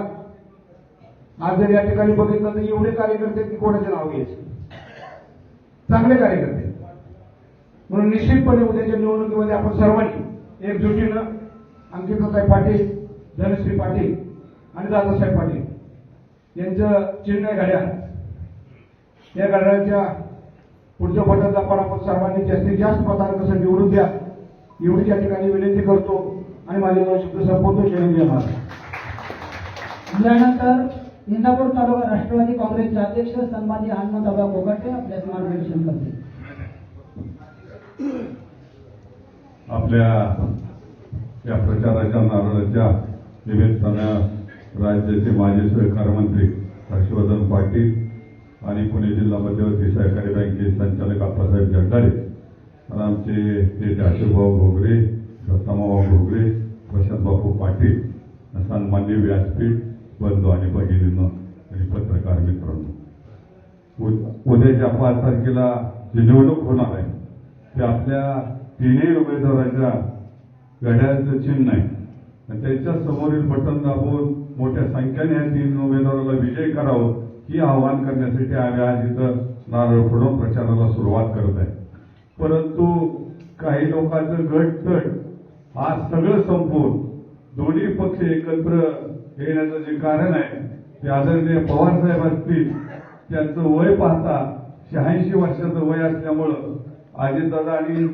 आज जर या ठिकाणी बघितलं तर एवढे कार्यकर्ते की कोणाचे नाव घ्यायचे. चांगले कार्यकर्ते. म्हणून निश्चितपणे उद्याच्या निवडणुकीमध्ये आपण सर्वांनी एकजुटीनं अंकिताताई पाटील, धनश्री पाटील आणि दादासाहेब पाटील यांचं चिन्ह आहे घड्याळ. या घड्याळाच्या पुढच्या बटन दाबून आपण सर्वांनी जास्तीत जास्त मतांक कसं निवडून द्या एवढी या ठिकाणी विनंती करतो आणि माझे 2 शब्द संपूर्ण केले देणार. यानंतर इंदापूर तालुका राष्ट्रवादी काँग्रेसचे अध्यक्ष सन्माननीय हनुमंतराव कोकाटे आपल्यास मार्गदर्शन करतील. आपल्या या प्रचाराच्या नारळाच्या निमित्तानं राज्याचे माजी सहकार मंत्री हर्षवर्धन पाटील आणि पुणे जिल्हा मध्यवर्ती सहकारी बँकेचे संचालक आप्पासाहेब जगदाळे आणि आमचे नेते अशोकभाऊ घोगरे, दत्तामाभाऊ घोगरे, प्रशांत बापू पाटील, सन्मान्य व्यासपीठ बंधू आणि भगिनींनो आणि पत्रकार मित्रांनो, उद्याच्या 5 तारखेला जी निवडणूक होणार आहे ते आपल्या तिन्ही उमेदवारांच्या घड्याळाचं चिन्ह आहे आणि त्याच्या समोरील बटन दाबून मोठ्या संख्येने या 3 उमेदवाराला विजयी करावं ही आवाहन करण्यासाठी आम्ही आज इथं नारळ फोडून प्रचाराला सुरुवात करत आहे. परंतु काही लोकांचं गटतट आज सगळं संपवून दोन्ही पक्ष एकत्र येण्याचं जे कारण आहे ते आदरणीय पवार साहेब असतील, त्यांचं वय पाहता 86 वर्षाचं वय असल्यामुळं अजितदादा आणि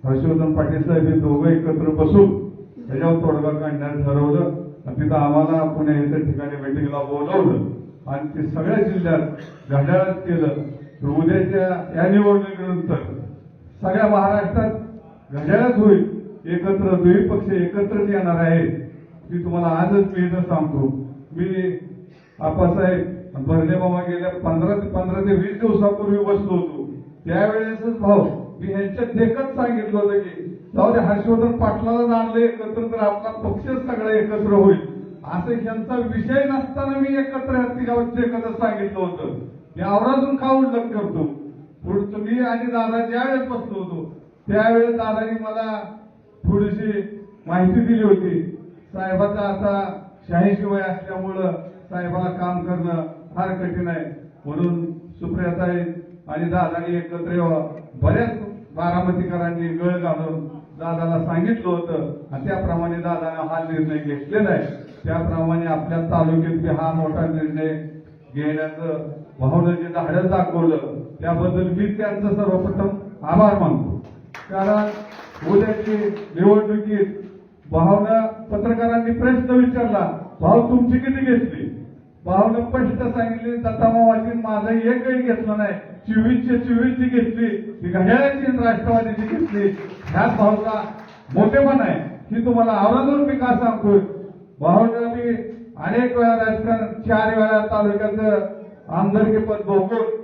हर्षवर्धन पाटील साहेब हे दोघं एकत्र बसून त्याच्यावर तोडगा काढण्याचं ठरवलं आणि तिथं आम्हाला पुणे इतर ठिकाणी मिटिंगला बोलवलं आणि ते सगळ्या जिल्ह्यात घड्याळच केलं. तर उद्याच्या या निवडणुकीनंतर सगळ्या महाराष्ट्रात घड्याळच होईल, एकत्र दोन्ही पक्ष एकत्रच येणार आहेत. ती तुम्हाला आजच मी इथं सांगतो. मी आप्पासाहेब भरणे मामा गेल्या 15 ते 20 दिवसापूर्वी बसलो होतो. त्यावेळेसच भाऊ मी ह्यांच्यात देखत सांगितलं होतं की जाऊ दे हर्षवर्धन पाटलाला आणलं एकत्र तर आपला पक्षच सगळा एकत्र होईल. असं ह्यांचा विषय नसताना मी एकत्र देखतच सांगितलं होतं. मी आवर्जून का उल्लेख करतो. पुढचं मी आणि दादा ज्यावेळेस बसलो होतो त्यावेळेस दादानी मला थोडीशी माहिती दिली होती. साहेबाचा आता 86 वय असल्यामुळं साहेबाला काम करणं फार कठीण आहे, म्हणून सुप्रियाताई आणि दादानी एकत्र यावं. बऱ्याच बारामतीकरांनी गळ घालून दादाला सांगितलं होतं आणि त्याप्रमाणे दादाने हा निर्णय घेतलेला आहे. त्याप्रमाणे आपल्या तालुक्यात हा मोठा निर्णय घेण्याचं भावना जे धाडस दाखवलं त्याबद्दल मी त्यांचं सर्वप्रथम आभार मानतो. कारण उद्याची निवडणुकीत भावना पत्रकारांनी प्रश्न विचारला, भाऊ तुमची किती घेतली? भावना स्पष्ट सांगितली, दत्तामावाची माझं एकही घेतलं नाही, 24ची घेतली, ती घड्याळाची राष्ट्रवादीची घेतली. ह्याच भाऊचा मोठेपण आहे ही तुम्हाला आवर्जून मी का सांगतोय. भाऊला मी अनेक वेळा राजकारण 4 वेळा तालुक्याचं आमदारकी पद भोगून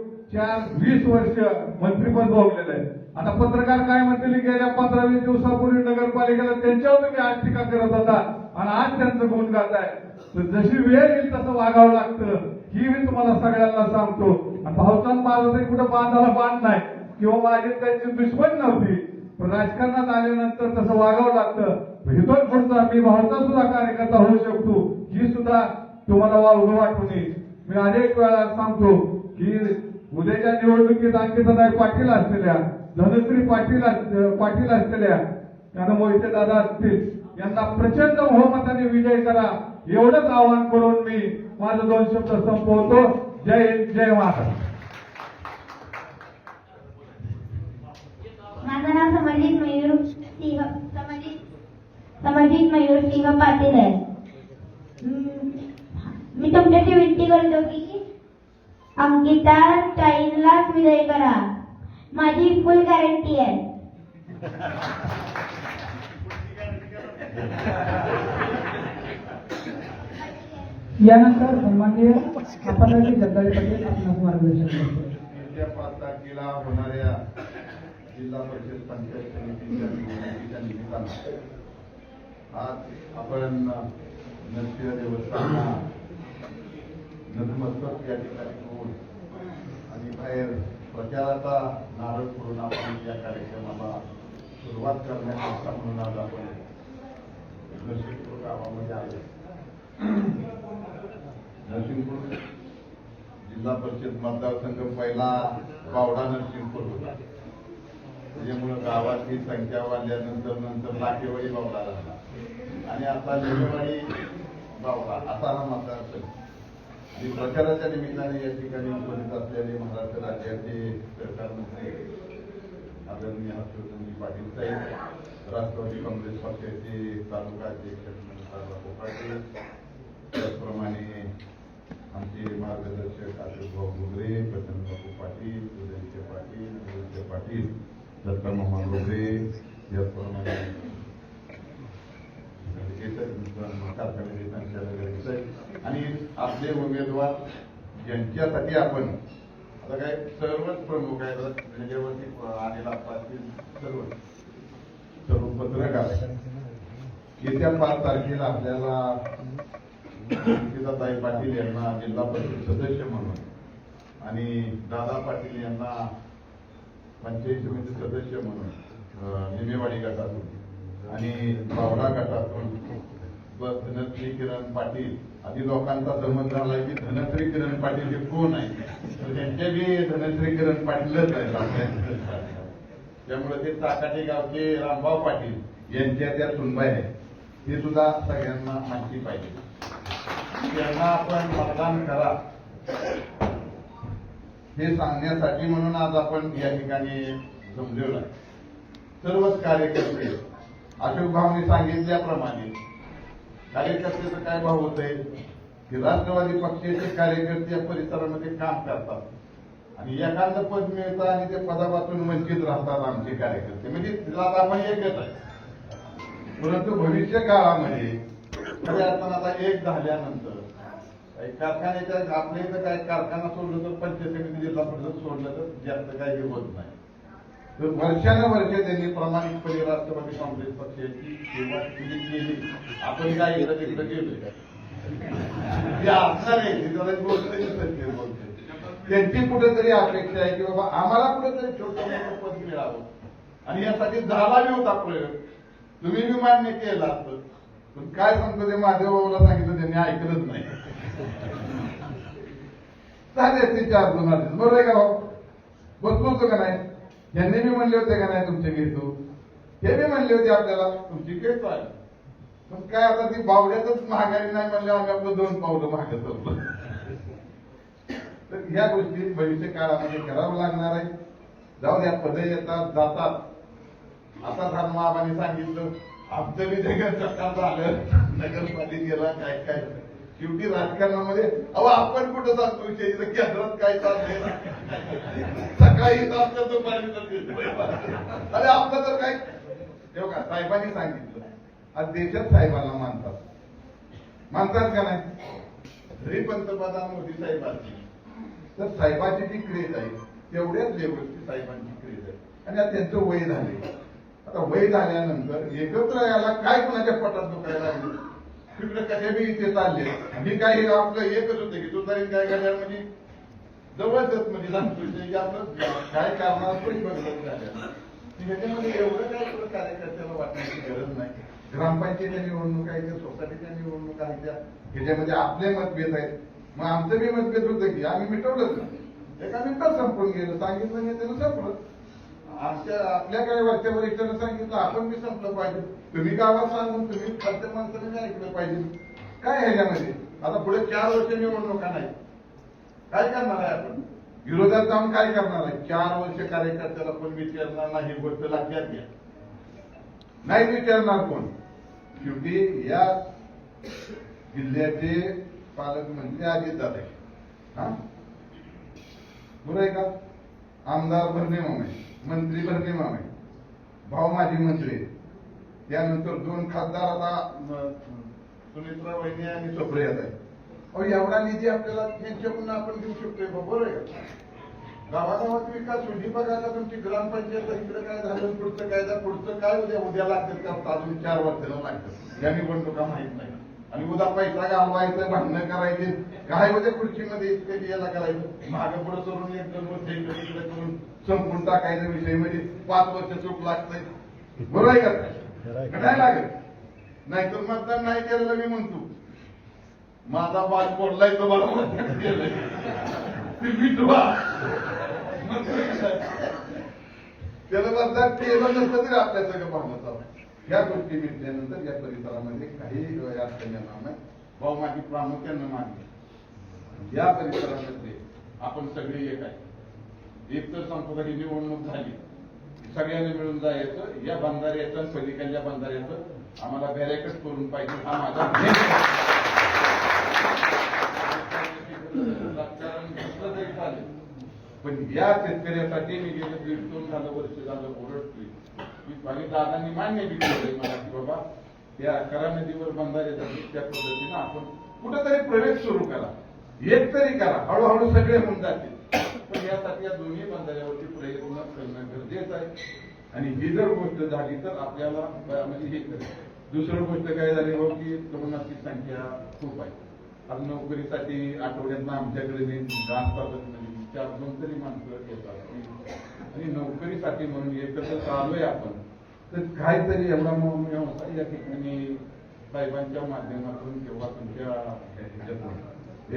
20 वर्ष मंत्रीपद भोगलेलं आहे. आता पत्रकार काय म्हणतील, गेल्या 15-20 दिवसापूर्वी नगरपालिकेला त्यांच्यावर तुम्ही आज टीका करत होता आणि आज त्यांचं गुण गाताय. तर जशी वेळ येईल तसं वागावं लागतं ही मी तुम्हाला सगळ्यांना सांगतो. आणि भाऊचा माझा तरी कुठं बांधाला बांध नाही किंवा माझी त्यांची दुश्मन नव्हती, पण राजकारणात आल्यानंतर तसं वागावं लागतं. इथून पुढचा मी भाऊचा सुद्धा कार्यकर्ता होऊ शकतो ही सुद्धा तुम्हाला वावगं वाटू नये. मी अनेक वेळा सांगतो की उद्याच्या निवडणुकीत अंकिताताई पाटील असलेल्या, धनश्री पाटील असलेल्या, त्यांना मोहिते दादा असतील यांना प्रचंड बहुमताने विजय करा एवढंच आवाहन करून मी माझं 2 शब्द संपवतो. जय हिंद, जय महाराष्ट्र. माझं नाव समर्जित मयूर सिंह पाटील आहे. मी तुमच्याशी विनंती करतो की अंकिता ताईंलाच विजयी करा, माझी फुल गॅरंटी आहे. यानंतर सन्माननीय आप्पासाहेब जगदाळे पाटील आपणास मार्गदर्शन करतील. येत्या 5 तारखेला होणाऱ्या जिल्हा परिषद पंचायत समितीच्या निवडणुकीच्या निमित्तानं आज आपण नरसिंह देवस्थानला नतमस्तक या ठिकाणी होऊन आणि बाहेर प्रचाराचा नारळ फोडून आपण या कार्यक्रमाला सुरुवात करण्याकरता म्हणून आज आपण नरसिंहपूर गावामध्ये आले. नरसिंहपूर जिल्हा परिषद मतदारसंघ पहिला बावडा नरसिंहपूर होता. त्याच्यामुळं गावाची संख्या वाढल्यानंतर नंतर लाखेवाडी बावला लागला आणि आता लेमेवाडी बावला असा हा मतदारसंघ. आणि प्रचाराच्या निमित्ताने या ठिकाणी उपस्थित असलेले महाराष्ट्र राज्याचे सरकार मंत्री आदरणीय हर्षवर्धनजी पाटील साहेब, राष्ट्रवादी काँग्रेस पक्षाचे तालुका अध्यक्ष बापू पाटील, त्याचप्रमाणे आमचे मार्गदर्शक अशोकभाऊ घुगरे, प्रसन्न बापू पाटील, उदयचे पाटील, उदयचे पाटील, दत्तमामा घुगरे, याचप्रमाणे कारखान्याचे संचालक आणि आपले उमेदवार ज्यांच्यासाठी आपण आता काय सर्वच प्रमुख आहेत त्याच्यावरती आलेला पाटील सर्व पत्रकार येत्या 5 तारखेला आपल्याला ताई पाटील यांना जिल्हा परिषद सदस्य म्हणून आणि दादा पाटील यांना पंचायत समिती सदस्य म्हणून निमेवाडी गटातून आणि बावडा गटातून धनश्री किरण पाटील आधी लोकांचा समज झालाय की धनश्री किरण पाटील हे कोण आहे, तर त्यांचे बी धनश्री किरण पाटीलच आहेत. त्यामुळे ते चाकाटे गावचे रामभाऊ पाटील यांच्या त्या सुनबाई आहेत, हे सुद्धा सगळ्यांना माहिती पाहिजे. त्यांना आपण मतदान करा हे सांगण्यासाठी म्हणून आज आपण या ठिकाणी जमलेलो आहे. सर्वच कार्यकर्ते अशोक भाऊंनी सांगितल्याप्रमाणे कार्यकर्त्याचं काय भाव होत आहे की राष्ट्रवादी पक्षाचे कार्यकर्ते या परिसरामध्ये काम करतात आणि एखादं पद मिळतं आणि त्या पदापासून वंचित राहतात आमचे कार्यकर्ते. म्हणजे तिला आपण एकच आहे, परंतु भविष्य काळामध्ये खऱ्या अर्थानं आता एक झाल्यानंतर कारखान्याच्या आपल्या इथं काय कारखाना सोडलं तर पंचायत समिती जिल्हा परिषद सोडलं तर जास्त काही होत नाही. तर वर्षानुवर्ष त्यांनी प्रामाणिकपणे राष्ट्रवादी काँग्रेस पक्षाची सेवा केली. आपण काय इकडे तिकडे गेलोय ते असणार आहे बोलते त्यांची कुठेतरी अपेक्षा आहे की बाबा आम्हाला कुठेतरी छोटं मोठं पद मिळावं आणि यासाठी झाला बी होता प्रयोग. तुम्ही बी मान्य केला असतं, पण काय सांगतो ते महादेवबाबूला सांगितलं त्यांनी ऐकलंच नाही. चालेल ते 4-2 बरोबर आहे का भाऊ? बसलो होतो का नाही? त्यांनी बी म्हणले होते का नाही तुमचे घेतो, हे बी म्हणले होते आपल्याला तुमची घेतो आहे. पण काय आता ती बावड्यातच महागारी नाही म्हणले आम्ही आपलं 2 पावलं मागे सरलो. तर ह्या गोष्टी भविष्य काळामध्ये करावं लागणार आहे. जाऊ द्या, पद येतात जातात. आता धर्माबाने सांगितलं आमचं बी जगत सरकार झालं, नगरपालिकेला काय काय शेवटी राजकारणामध्ये अहो आपण कुठं सांगतो केंद्रात काय चाललंय सकाळी आपलं दुपारी अरे आपलं तर काय तेव्हा साहेबांनी सांगितलं आज देशात साहेबांना मानतात का नाही? जरी पंतप्रधान मोदी साहेबांची तर साहेबांची जी क्रेज आहे तेवढ्याच लेवलची साहेबांची क्रेज आहे. आणि आज त्यांचं वय झाले. आता वय झाल्यानंतर एकत्र यायला काय कुणाच्या पटात दुखायला लागले तिकडे कशा बी इथे चालले. मी काही आपलं एकच होतं की तुतारी काय करणार म्हणजे जवळच म्हणजे सांगतो आपलं काय करणार पण बदलत झाल्या. ह्याच्यामध्ये एवढं काय थोडं कार्यकर्त्याला वाटण्याची गरज नाही. ग्रामपंचायतीच्या निवडणूक आहे त्या सोसायटीच्या निवडणूक आहे त्या ह्याच्यामध्ये आपले मतभेद आहेत. मग आमचं बी मतभेद होतं की आम्ही मिटवलंच ना, एका मिनिटात संपून गेलं, सांगितलं नाही त्यानं संपलं. आपल्या काही वरच्या वरिष्ठांना सांगितलं आपण बी संपलं पाहिजे. तुम्ही गावात सांगून तुम्ही खालच्या माणसाने ऐकलं पाहिजे. काय ह्याच्यामध्ये आता पुढे 4 वर्ष निवडणुका नाही, काय करणार आहे आपण? विरोधात जाऊन काय करणार आहे? 4 वर्ष कार्यकर्त्याला कोण विचारणार नाही, ही गोष्ट लक्षात घ्या. नाही विचारणार कोण? शेवटी या जिल्ह्याचे पालकमंत्री अजितदादा आहे. हा बरं आहे का? आमदार भरणे मामे, मंत्री भरणे मामे, भाऊ माजी मंत्री, त्यानंतर 2 खासदार आता सुनित्रा वहिनी आणि सोप्रियात आहे. अहो एवढा निधी आपल्याला यांच्याकडून आपण देऊ शकतोय बरोबर आहे का? गावागावात विकास होईल. बघा आता तुमची ग्रामपंचायत इकडे काय झालं, पुढचं काय झालं, पुढचं काय उद्या लागतं का? अजून 4 वर्षाला लागतं. या निवडणुका माहित नाही आणि उद्या पैसा घालवायचं, भांडणं करायचे, काय होते खुर्चीमध्ये इतके याला करायचं, मागं पुढे करून एकदम करून संपून टाकायचं विषय म्हणजे 5 वर्ष चूक लागतंय. बरोबर आहे का? नाही लागत. नाहीतर मतदान नाही केलं मी म्हणतो माझा बाग पडलाय तो बरोबर त्याला मतदान केलं नसतं तरी आपल्या सगळं पाहणं चालू. या गोष्टी मिळाल्यानंतर या परिसरामध्ये काही अडचण येणार नाही. भाऊ माझी प्रामुख्यानं मागणी या परिसरामध्ये आपण सगळे एक आहे. एक तर संपूर्ण ही निवडणूक झाली, सगळ्यांनी मिळून जायचं, या बंधाऱ्याचं आणि पलीकडल्या बंधाऱ्याचं आम्हाला बॅरिकेड करून पाहिजे, हा माझा राजकारण घेतलं तरी चालेल. पण या शेतकऱ्यासाठी मी गेलं 1.5-2 वर्ष झालं ओरडतोय की आणि दादांनी मान्य बी केलंय मला की बाबा त्या करा नदीवर बंधाऱ्यासाठी त्या पद्धतीनं आपण कुठेतरी प्रवेश सुरू करा, एक तरी करा, हळूहळू सगळे होऊन जातील. पण यासाठी या दोन्ही बंधाऱ्यावरती प्रयत्न करणं गरजेचं आहे. आणि ही जर गोष्ट झाली तर आपल्याला म्हणजे हे करेल. दुसरं गोष्ट काय झाली हो की तरुणाची संख्या खूप आहे. आज नोकरीसाठी आठवड्यातनं आमच्याकडे असतातच म्हणजे 4-2 तरी माणसं येतात आणि नोकरीसाठी म्हणून एकत्र चालूय आपण. तर काहीतरी एवढा व्यवसाय या ठिकाणी साहेबांच्या माध्यमातून किंवा तुमच्या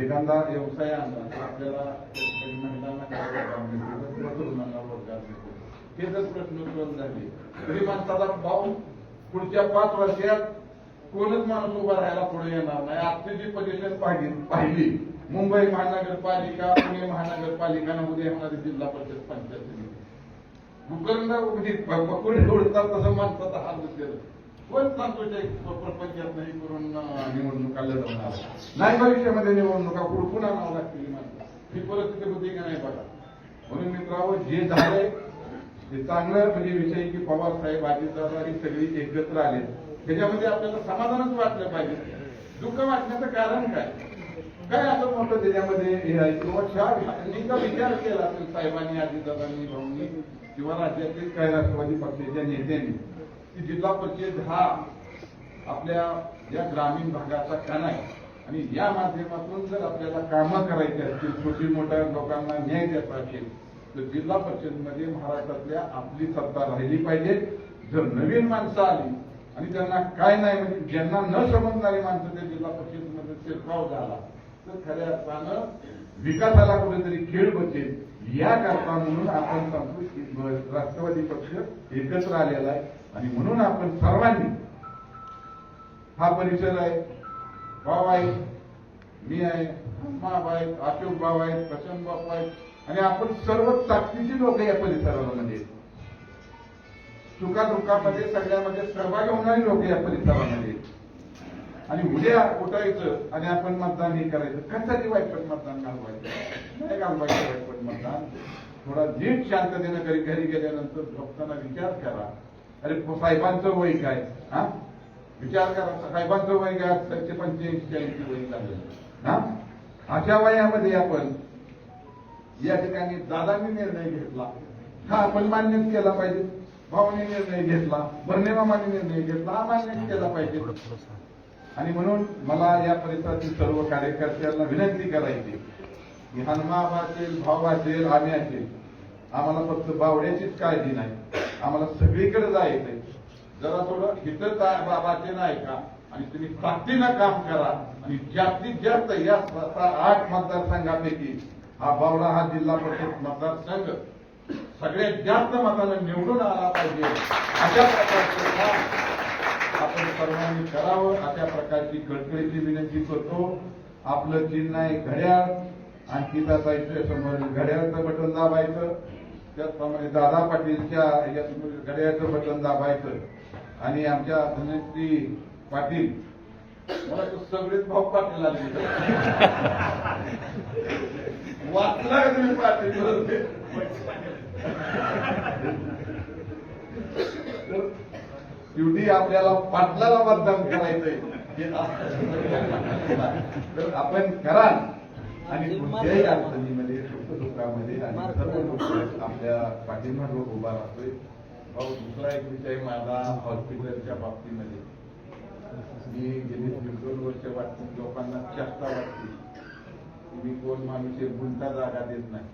एखादा व्यवसाय आणला तर आपल्याला महिलांना किंवा तरुणांना रोजगार मिळतो. हे जर प्रश्न सोडून झाले तरी माणसाला भाव पुढच्या 5 वर्षात कोणच माणूस उभा राहायला पुढे येणार नाही. आजची जी पोझिशन पाहिली मुंबई महानगरपालिका, पुणे महानगरपालिका, उद्या होणारी जिल्हा परिषद पंचायत समिती भूखंड म्हणजे पकडून उडतात तसं माणसाचा हाल दिसेल. कोण सांगतोय प्रपंचात नाही करून निवडणुका लढवणार नाही. भविष्यामध्ये निवडणुका कुडकून आणावं लागतील माणसं. ही परिस्थिती होती का नाही बघा. म्हणून मित्रांनो जे झालंय ते चांगलं म्हणजे विषय की पवार साहेब अजितदादा ही सगळी एकत्र आले त्याच्यामध्ये आपल्याला समाधानच वाटलं पाहिजे. दुःख वाटण्याचं कारण काय काय असं मोठं त्याच्यामध्ये हे आहे किंवा विचार केला असेल साहेबांनी, अजितदादांनी, भाऊंनी किंवा राज्यातील काही राष्ट्रवादी पक्षाच्या नेत्यांनी की जिल्हा परिषद हा आपल्या या ग्रामीण भागाचा कणा आहे आणि या माध्यमातून जर आपल्याला कामं करायची असतील, छोटी मोठ्या लोकांना न्याय द्यायचा असेल तर जिल्हा परिषदमध्ये महाराष्ट्रातल्या आपली सत्ता राहिली पाहिजे. जर नवीन माणसं आली आणि त्यांना काय नाही म्हणजे ज्यांना न समजणारी माणसं त्या जिल्हा परिषदमध्ये शिरकाव झाला तर खऱ्या अर्थानं विकासाला कुठेतरी खेळ बसेल. याकरता म्हणून आपण सांगतो की राष्ट्रवादी पक्ष एकत्र आलेला आहे आणि म्हणून आपण सर्वांनी हा परिसर आहे, भाऊ आहे, मी आहे, माब आहेत, अशोक भाऊ आहेत, प्रशांत बापू आहेत आणि आपण सर्व ताकदीची लोक या परिसरामध्ये सुखादुःखामध्ये सगळ्यामध्ये सहभागी होणारी लोक या परिसरामध्ये आणि उद्या उठायचं आणि आपण मतदान हे करायचं. कशासाठी वाईटपट मतदान घालवायचं नाही, घालवायचं वाईटपट मतदान. थोडा नीट शांततेनं घरी गेल्यानंतर झोपताना विचार करा, अरे साहेबांचं वय काय, हा विचार करा. साहेबांचं वय काय 85-86 वय झालं हा. अशा वयामध्ये आपण या ठिकाणी दादांनी निर्णय घेतला हा आपण मान्यच केला पाहिजे. भाऊने निर्णय घेतला, बर्नेमामाने निर्णय घेतला, हा मान्यच केला पाहिजे. आणि म्हणून मला या परिसरातील सर्व कार्यकर्त्यांना विनंती करायची की हनुमान असेल, भाऊ असेल, आम्ही असेल, आम्हाला फक्त बावड्याचीच काळजी नाही, आम्हाला सगळीकडे जायचंय. जरा थोडं हिथं बाबाचे नाही का आणि तुम्ही ताकदीनं काम करा आणि जास्तीत जास्त या 8 मतदारसंघापैकी हा बावडा हा जिल्हा परिषद मतदारसंघ सगळ्यात जास्त मतानं निवडून आला पाहिजे. अशा प्रकारचं काम आपण सर्वांनी करावं अशा प्रकारची कळकळीची विनंती करतो. आपलं चिन्ह आहे घड्याळ, अंकिता ताईच्या समोर घड्याळचं बटन दाबायचं, त्याचप्रमाणे दादा पाटीलच्या घड्याळचं बटन दाबायचं आणि आमच्या धनश्री पाटील मला सगळेच भाऊ पाटील आले वाचला का तुम्ही पाटील शेवटी आपल्याला पाटलाला मतदान करायचंय तर आपण कराल आणि कुठल्याही अडचणीमध्ये सुखदुःखामध्ये आणि सर्व लोक आपल्या पाठीमागे उभा राहतोय. भाऊ दुसरा एक विषय माझा हॉस्पिटलच्या बाबतीमध्ये मी गेली 1.5 वर्ष वाटते लोकांना चेष्टा वाटते. मी कोण माणूस गुंता जागा देत नाही.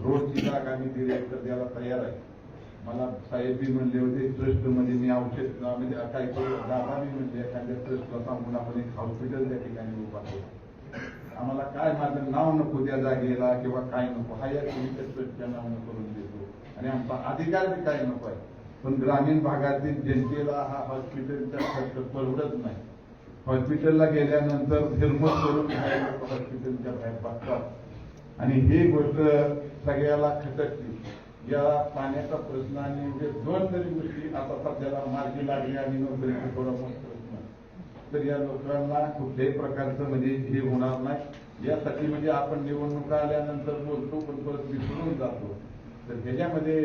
रोजची जागा मी डिरेक्टर द्यायला तयार आहे. मला साहेब बी म्हणले होते ट्रस्ट मध्ये मी औषध म्हणजे काही जागा मी म्हणजे एखाद्या ट्रस्टला सांगून आपण एक हॉस्पिटल त्या ठिकाणी उभा करू. आम्हाला काय माझं नाव नको त्या जागेला किंवा काय नको, हा या ट्रस्टच्या नावानं करून देतो आणि आमचा अधिकार बी काही नको आहे. पण ग्रामीण भागातील जनतेला हा हॉस्पिटलचा खर्च परवडत नाही. हॉस्पिटलला गेल्यानंतर हिरमत करून हॉस्पिटलच्या बाहेर पडतात आणि ही गोष्ट सगळ्याला खटकली. या पाण्याचा प्रश्न आणि म्हणजे दोन तरी गोष्टी आता सध्याला मार्गी लागली आणि नोकरीचा थोडा मोठा प्रश्न, तर या लोकांना कुठल्याही प्रकारचं म्हणजे हे होणार नाही. यासाठी म्हणजे आपण निवडणुका आल्यानंतर बोलतो पण परत विसरून जातो. तर ह्याच्यामध्ये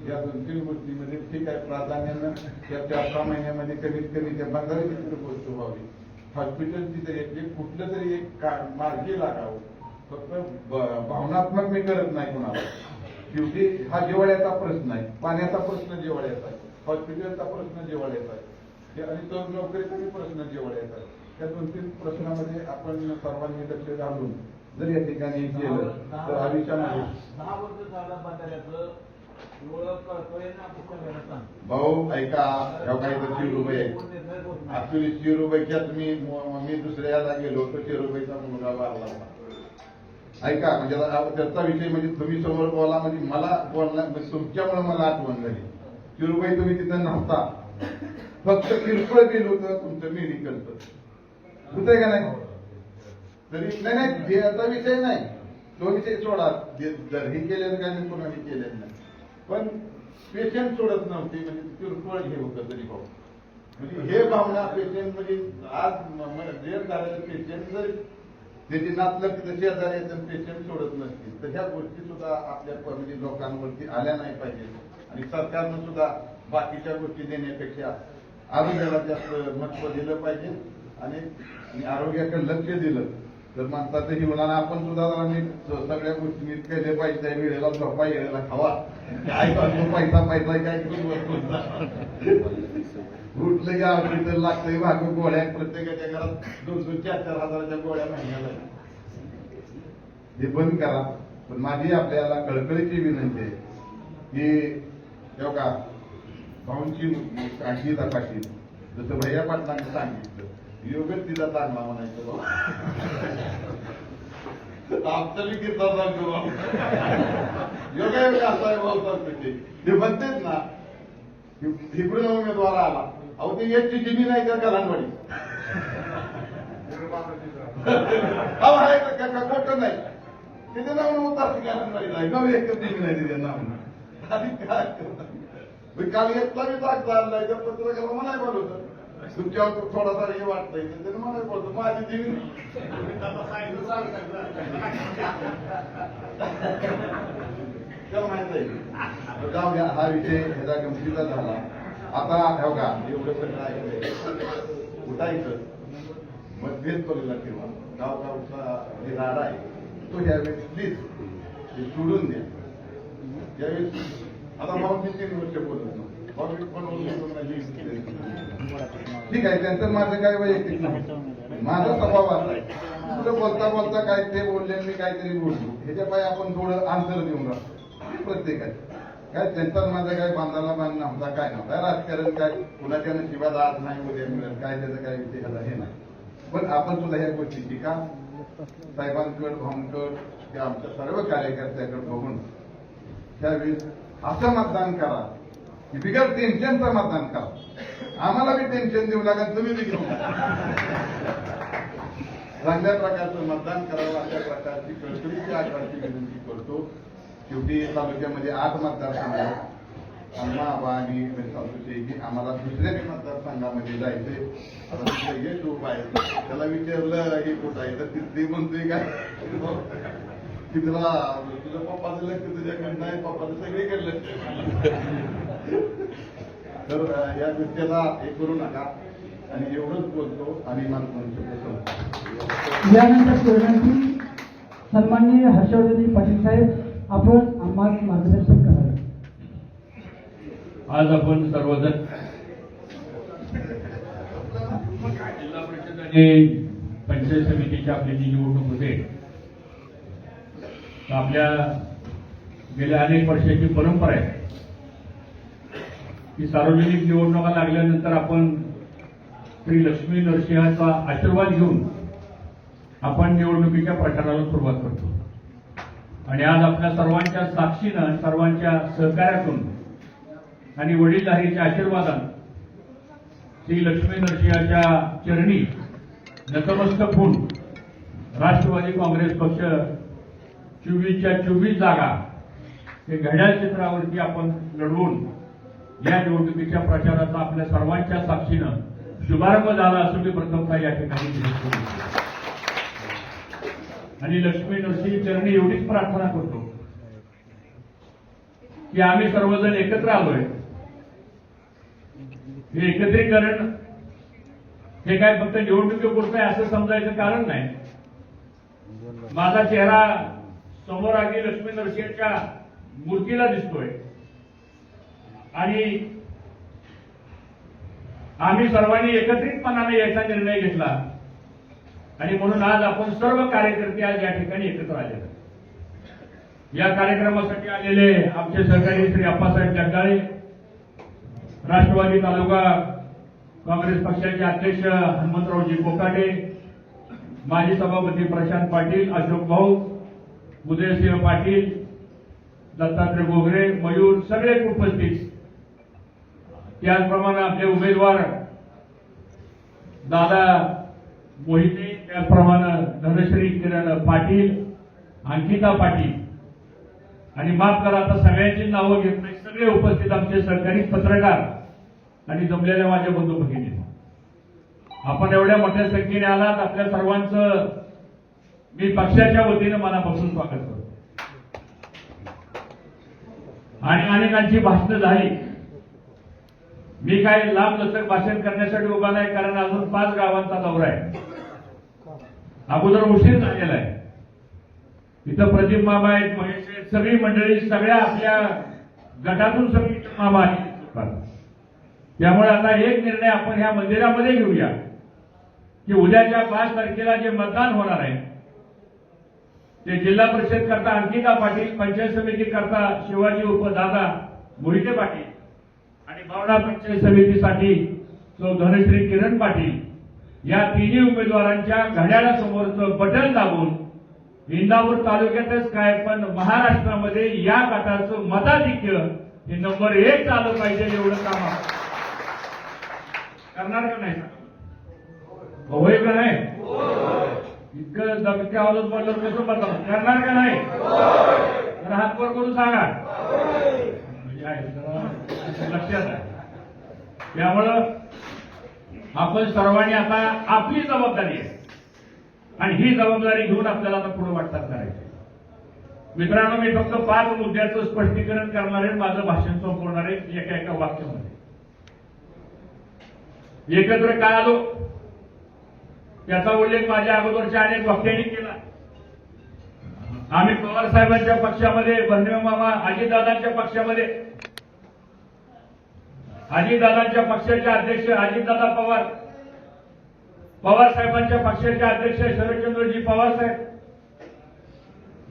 या 2-3 गोष्टीमध्ये ठीक आहे, प्राधान्यानं या 4-6 महिन्यामध्ये कमीत कमी त्या बंगालीची तिथे गोष्ट व्हावी. हॉस्पिटल तिथे एक कुठलं तरी एक मार्गी लागावं. फक्त भावनात्मक मी करत नाही कोणाला. शेवटी हा जिव्हाळ्याचा प्रश्न आहे, पाण्याचा प्रश्न जिव्हाळ्याचा आहे, हॉस्पिटलचा प्रश्न जिव्हाळ्याचा आहे आणि तो नोकरीचाही प्रश्न जिव्हाळ्याचा आहे. त्या 2-3 प्रश्नामध्ये आपण सर्वांनी लक्ष घालून जर या ठिकाणी केलं तर आयुष्यामध्ये भाऊ ऐका, काही तर शिवरुबाई आहे. ऍक्च्युली शिवरुबाईच्यात मी दुसऱ्याला गेलो तर शिवरुबाईचा मुलगा वारला. ऐका म्हणजे त्याचा विषय म्हणजे तुम्ही समोर बोला म्हणजे मला बोलणार म्हणजे तुमच्यामुळे मला आठवण झाली. शिवरुबाई तुम्ही तिथं नव्हता, फक्त किरकोळ बिल होतं तुमचं मेडिकलचं, होतंय का नाही? तरी नाही याचा विषय नाही, तो विषय सोडा. जर हे केलेलं काय मी कोणाही केलेलं नाही, पण पेशंट सोडत नव्हते म्हणजे किरकोळ हे होतं तरी भाऊ. म्हणजे हे भावना पेशंट म्हणजे आज रेअर झालेलं पेशंट जर त्याची नातलग शेजारी पेशंट सोडत नसतील तर ह्या गोष्टी सुद्धा आपल्या म्हणजे लोकांवरती आल्या नाही पाहिजे आणि सरकारनं सुद्धा बाकीच्या गोष्टी देण्यापेक्षा आरोग्याला जास्त महत्व दिलं पाहिजे आणि आरोग्याकडे लक्ष दिलं तर माणसाचं जीवनानं आपण सुद्धा सगळ्या गोष्टी नीट केल्या पाहिजे. वेळेला झोपा, वेळेला खावा, काय करतो पैसा काय उठलं की हॉस्पिटल लागतंय, भाग गोळ्या प्रत्येकाच्या घरात 2-4 हजाराच्या गोळ्या महिन्याला. हे बंद करा. पण माझी आपल्याला कळकळीची विनंती आहे की तेव्हा भाऊंची अंकिता पाटील जसं भैया पाटलांनी सांगितलं योगच तिचा चांगला म्हणायचं. आमचं मी किस्सा सांगतो योगा असा आहे भाऊ सांगतो ते म्हणतेच ना इकडून उमेदवार आला. अहो ते याची जमीन आहे का गलांवाडी खोटं नाही तिथे नाव उतार गलांवाडी नाही 9 एकर जमीन आहे तिथे नाव. आणि काय काल येतला मी जाग झालाय त्या पत्रकाला म्हणाय बोलवतं तुमच्यावर थोडासा हे वाटतंय त्याने म्हणाय बोलतो माझी जमीन त्याला माहित आहे. जाऊ द्या, हा विषय ह्याचा गमतीचा झाला. आता बघा एवढं सगळं ऐकलंय, उठायचं मतभेद करूला किंवा गावचा जे राडा आहे तो ह्यावेळेस प्लीज सोडून द्या. ज्यावेळेस आता भाऊ मी 3 वर्ष बोलत ठीक आहे, त्यांचं माझं काय वैयक्तिक नाही, माझा स्वभाव असा आहे तुला बोलता बोलता काय ते बोलले मी काहीतरी बोललो ह्याच्या पाय आपण थोडं अंतर देऊन राहतो प्रत्येकाचे. काय त्यांचा माझा काय बांधायला बांध नव्हता काय नव्हता राजकारण काय कुणाच्या नशिबात आज नाही उद्या मिळेल काय त्याचं काय विषयाला हे नाही. पण आपण सुद्धा ह्या गोष्टी शिका साहेबांकड भाऊंकड ते आमच्या सर्व कार्यकर्त्याकडे बघून त्यावेळेस असं मतदान करा की बिगर टेन्शनचं मतदान करा. आम्हाला बी टेन्शन देऊ लागेल तुम्ही बी घेऊ चांगल्या प्रकारचं मतदान करावं अशा प्रकारची कळकळीची आग्रहाची विनंती करतो. शेवटी तालुक्यामध्ये 8 मतदारसंघ आम्हा आणि की आम्हाला दुसऱ्या मतदारसंघामध्ये जायचंय. आता तिथे यश उभा आहे त्याला विचारलं हे कुठं आहे तर तिथे म्हणतोय काय की तुला तुझं पप्पाचं लक्ष तुझ्याकडे नाही पप्पाचं सगळीकडे लक्ष. तर या गोष्टीला हे करू नका आणि एवढंच बोलतो आणि यानंतर विनंती सन्माननीय हर्षवर्धन पाटील साहेब आपण आम्हाला मार्गदर्शन करावे. आज आपण सर्वजण जिल्हा परिषद आणि पंचायत समितीची आपली जी निवडणूक होते आपल्या गेल्या अनेक वर्षाची परंपरा आहे की सार्वजनिक निवडणुका लागल्यानंतर आपण श्री लक्ष्मी नरसिंहाचा आशीर्वाद घेऊन आपण निवडणुकीच्या प्रचाराला सुरुवात करतो. आणि आज आपल्या सर्वांच्या साक्षीनं, सर्वांच्या सहकार्यातून आणि वडीलधारीच्या आशीर्वादानं श्री लक्ष्मी नरसिंहाच्या चरणी नतमस्तक होऊन राष्ट्रवादी काँग्रेस पक्ष 24च्या 24 जागा हे घड्याळ चित्रावरती आपण लढवून या निवडणुकीच्या प्रचाराचा आपल्या सर्वांच्या साक्षीनं शुभारंभ झाला असं मी प्रथमतः या ठिकाणी विनंती करतो. आणि लक्ष्मी नरसिंह चरणी एवढीच प्रार्थना करतो की आम्ही सर्वजण एकत्र आलोय. हे एकत्रीकरण हे काय फक्त निवडणुकीपुरतं आहे असं समजायचं कारण नाही. माझा चेहरा समोर अगदी लक्ष्मी नरसिंहाच्या मूर्तीला दिसतोय आणि आम्ही सर्वांनी एकत्रितपणाने याचा निर्णय घेतला आणि म्हणून आज आपण सर्व कार्यकर्ते आज या ठिकाणी एकत्र आले. या कार्यक्रमासाठी आलेले आमचे सहकारी श्री अप्पासाहेब जगदाळे, राष्ट्रवादी तालुका काँग्रेस पक्षाचे अध्यक्ष हनुमंतरावजी कोकाटे, माजी सभापती प्रशांत पाटील, अशोक भाऊ, उदयसिंह पाटील, दत्तात्रय गोगरे, मयूर, सगळे उपस्थित. त्याचप्रमाणे आपले उमेदवार दादा मोहिते, त्याचप्रमाणे धनश्री किरण पाटील, अंकिता पाटील आणि माफ करा आता सगळ्यांची नावं घेत नाही, सगळे उपस्थित आमचे सरकारी पत्रकार आणि जमलेल्या माझ्या बंधू भगिनी, आपण एवढ्या मोठ्या संख्येने आलात. आपल्या सर्वांचं मी पक्षाच्या वतीनं मनापासून स्वागत करतो. आणि अनेकांची भाषणं झाली. मी काय लांब लचक भाषण करण्यासाठी उभा नाही, कारण अजून 5 गावांचा दौरा आहे. अगोदर उशीर झालेला आहे. इथं प्रदीप मामा आहेत, महेश आहेत, सगळी मंडळी, सगळ्या आपल्या गटातून सगळी मामा आहेत. त्यामुळे आता एक निर्णय आपण ह्या मंदिरामध्ये घेऊया की उद्याच्या 5 तारखेला जे मतदान होणार आहे ते जिल्हा परिषद करता अंकिता पाटील, पंचायत समिती करता शिवाजी उर्फ दादा मोहिते पाटील आणि बावडा पंचायत समितीसाठी सौ धनश्री किरण पाटील या तिन्ही उमेदवारांच्या घड्याळासमोरचं बटन दाबून इंदापूर तालुक्यातच काय पण महाराष्ट्रामध्ये या गटाचं मताधिक्य हे नंबर 1 झालं पाहिजे एवढं काम करणार का नाही? होय का नाही? इतकं दबक्या आवाजात बोललं कसं बदल करणार का नाही? तर हात वर करून सांगा. लक्षात आहे. त्यामुळं आपण सर्वांनी आता आपली जबाबदारी आहे आणि ही जबाबदारी घेऊन आपल्याला आता पुढे वाटचाल करायची. मित्रांनो, मी फक्त 5 मुद्द्याचं स्पष्टीकरण करणार आहे. माझं भाषण संपवणार आहे एका वाक्यामध्ये. एकत्र काय आलो त्याचा उल्लेख माझ्या अगोदरच्या अनेक वक्त्यांनी केला. आम्ही पवार साहेबांच्या पक्षामध्ये, बर्णे मामा अजितदादांच्या पक्षामध्ये, अजितदादांच्या पक्षाचे अध्यक्ष अजितदादा पवार, पवार साहेबांच्या पक्षाचे अध्यक्ष शरदचंद्रजी पवार साहेब,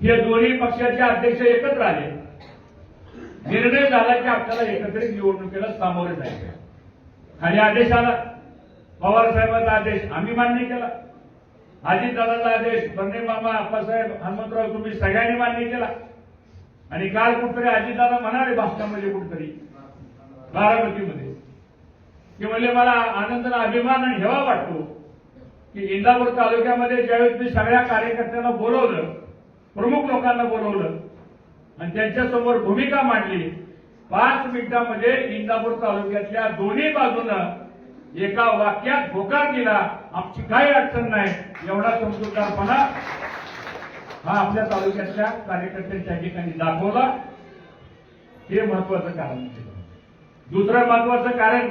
हे दोन्ही पक्षाचे अध्यक्ष एकत्र आले. निर्णय झाला की आपल्याला एकत्रित निवडणुकीला सामोरे जायचे. आणि आदेश आला, पवार साहेबांचा आदेश आम्ही मान्य केला, अजितदादाचा आदेश बर्णे मामा, अप्पासाहेब, हनुमंतराव तुम्ही सगळ्यांनी मान्य केला. आणि काल कुठतरी अजितदादा म्हणाले भाषणामध्ये कुठतरी बारामतीमध्ये की म्हणजे मला आनंद, अभिमान आणि हेवा वाटतो की इंदापूर तालुक्यामध्ये ज्यावेळेस मी सगळ्या कार्यकर्त्यांना बोलवलं, प्रमुख लोकांना बोलवलं आणि त्यांच्यासमोर भूमिका मांडली, 5 मिनिटांमध्ये इंदापूर तालुक्यातल्या दोन्ही बाजूनं एका वाक्यात होकार दिला, आमची काही अडचण नाही, एवढा समजूतदारपणा हा आपल्या तालुक्यातल्या कार्यकर्त्यांच्या ठिकाणी दाखवला. हे महत्वाचं कारण. दुसरं महत्वाचं कारण,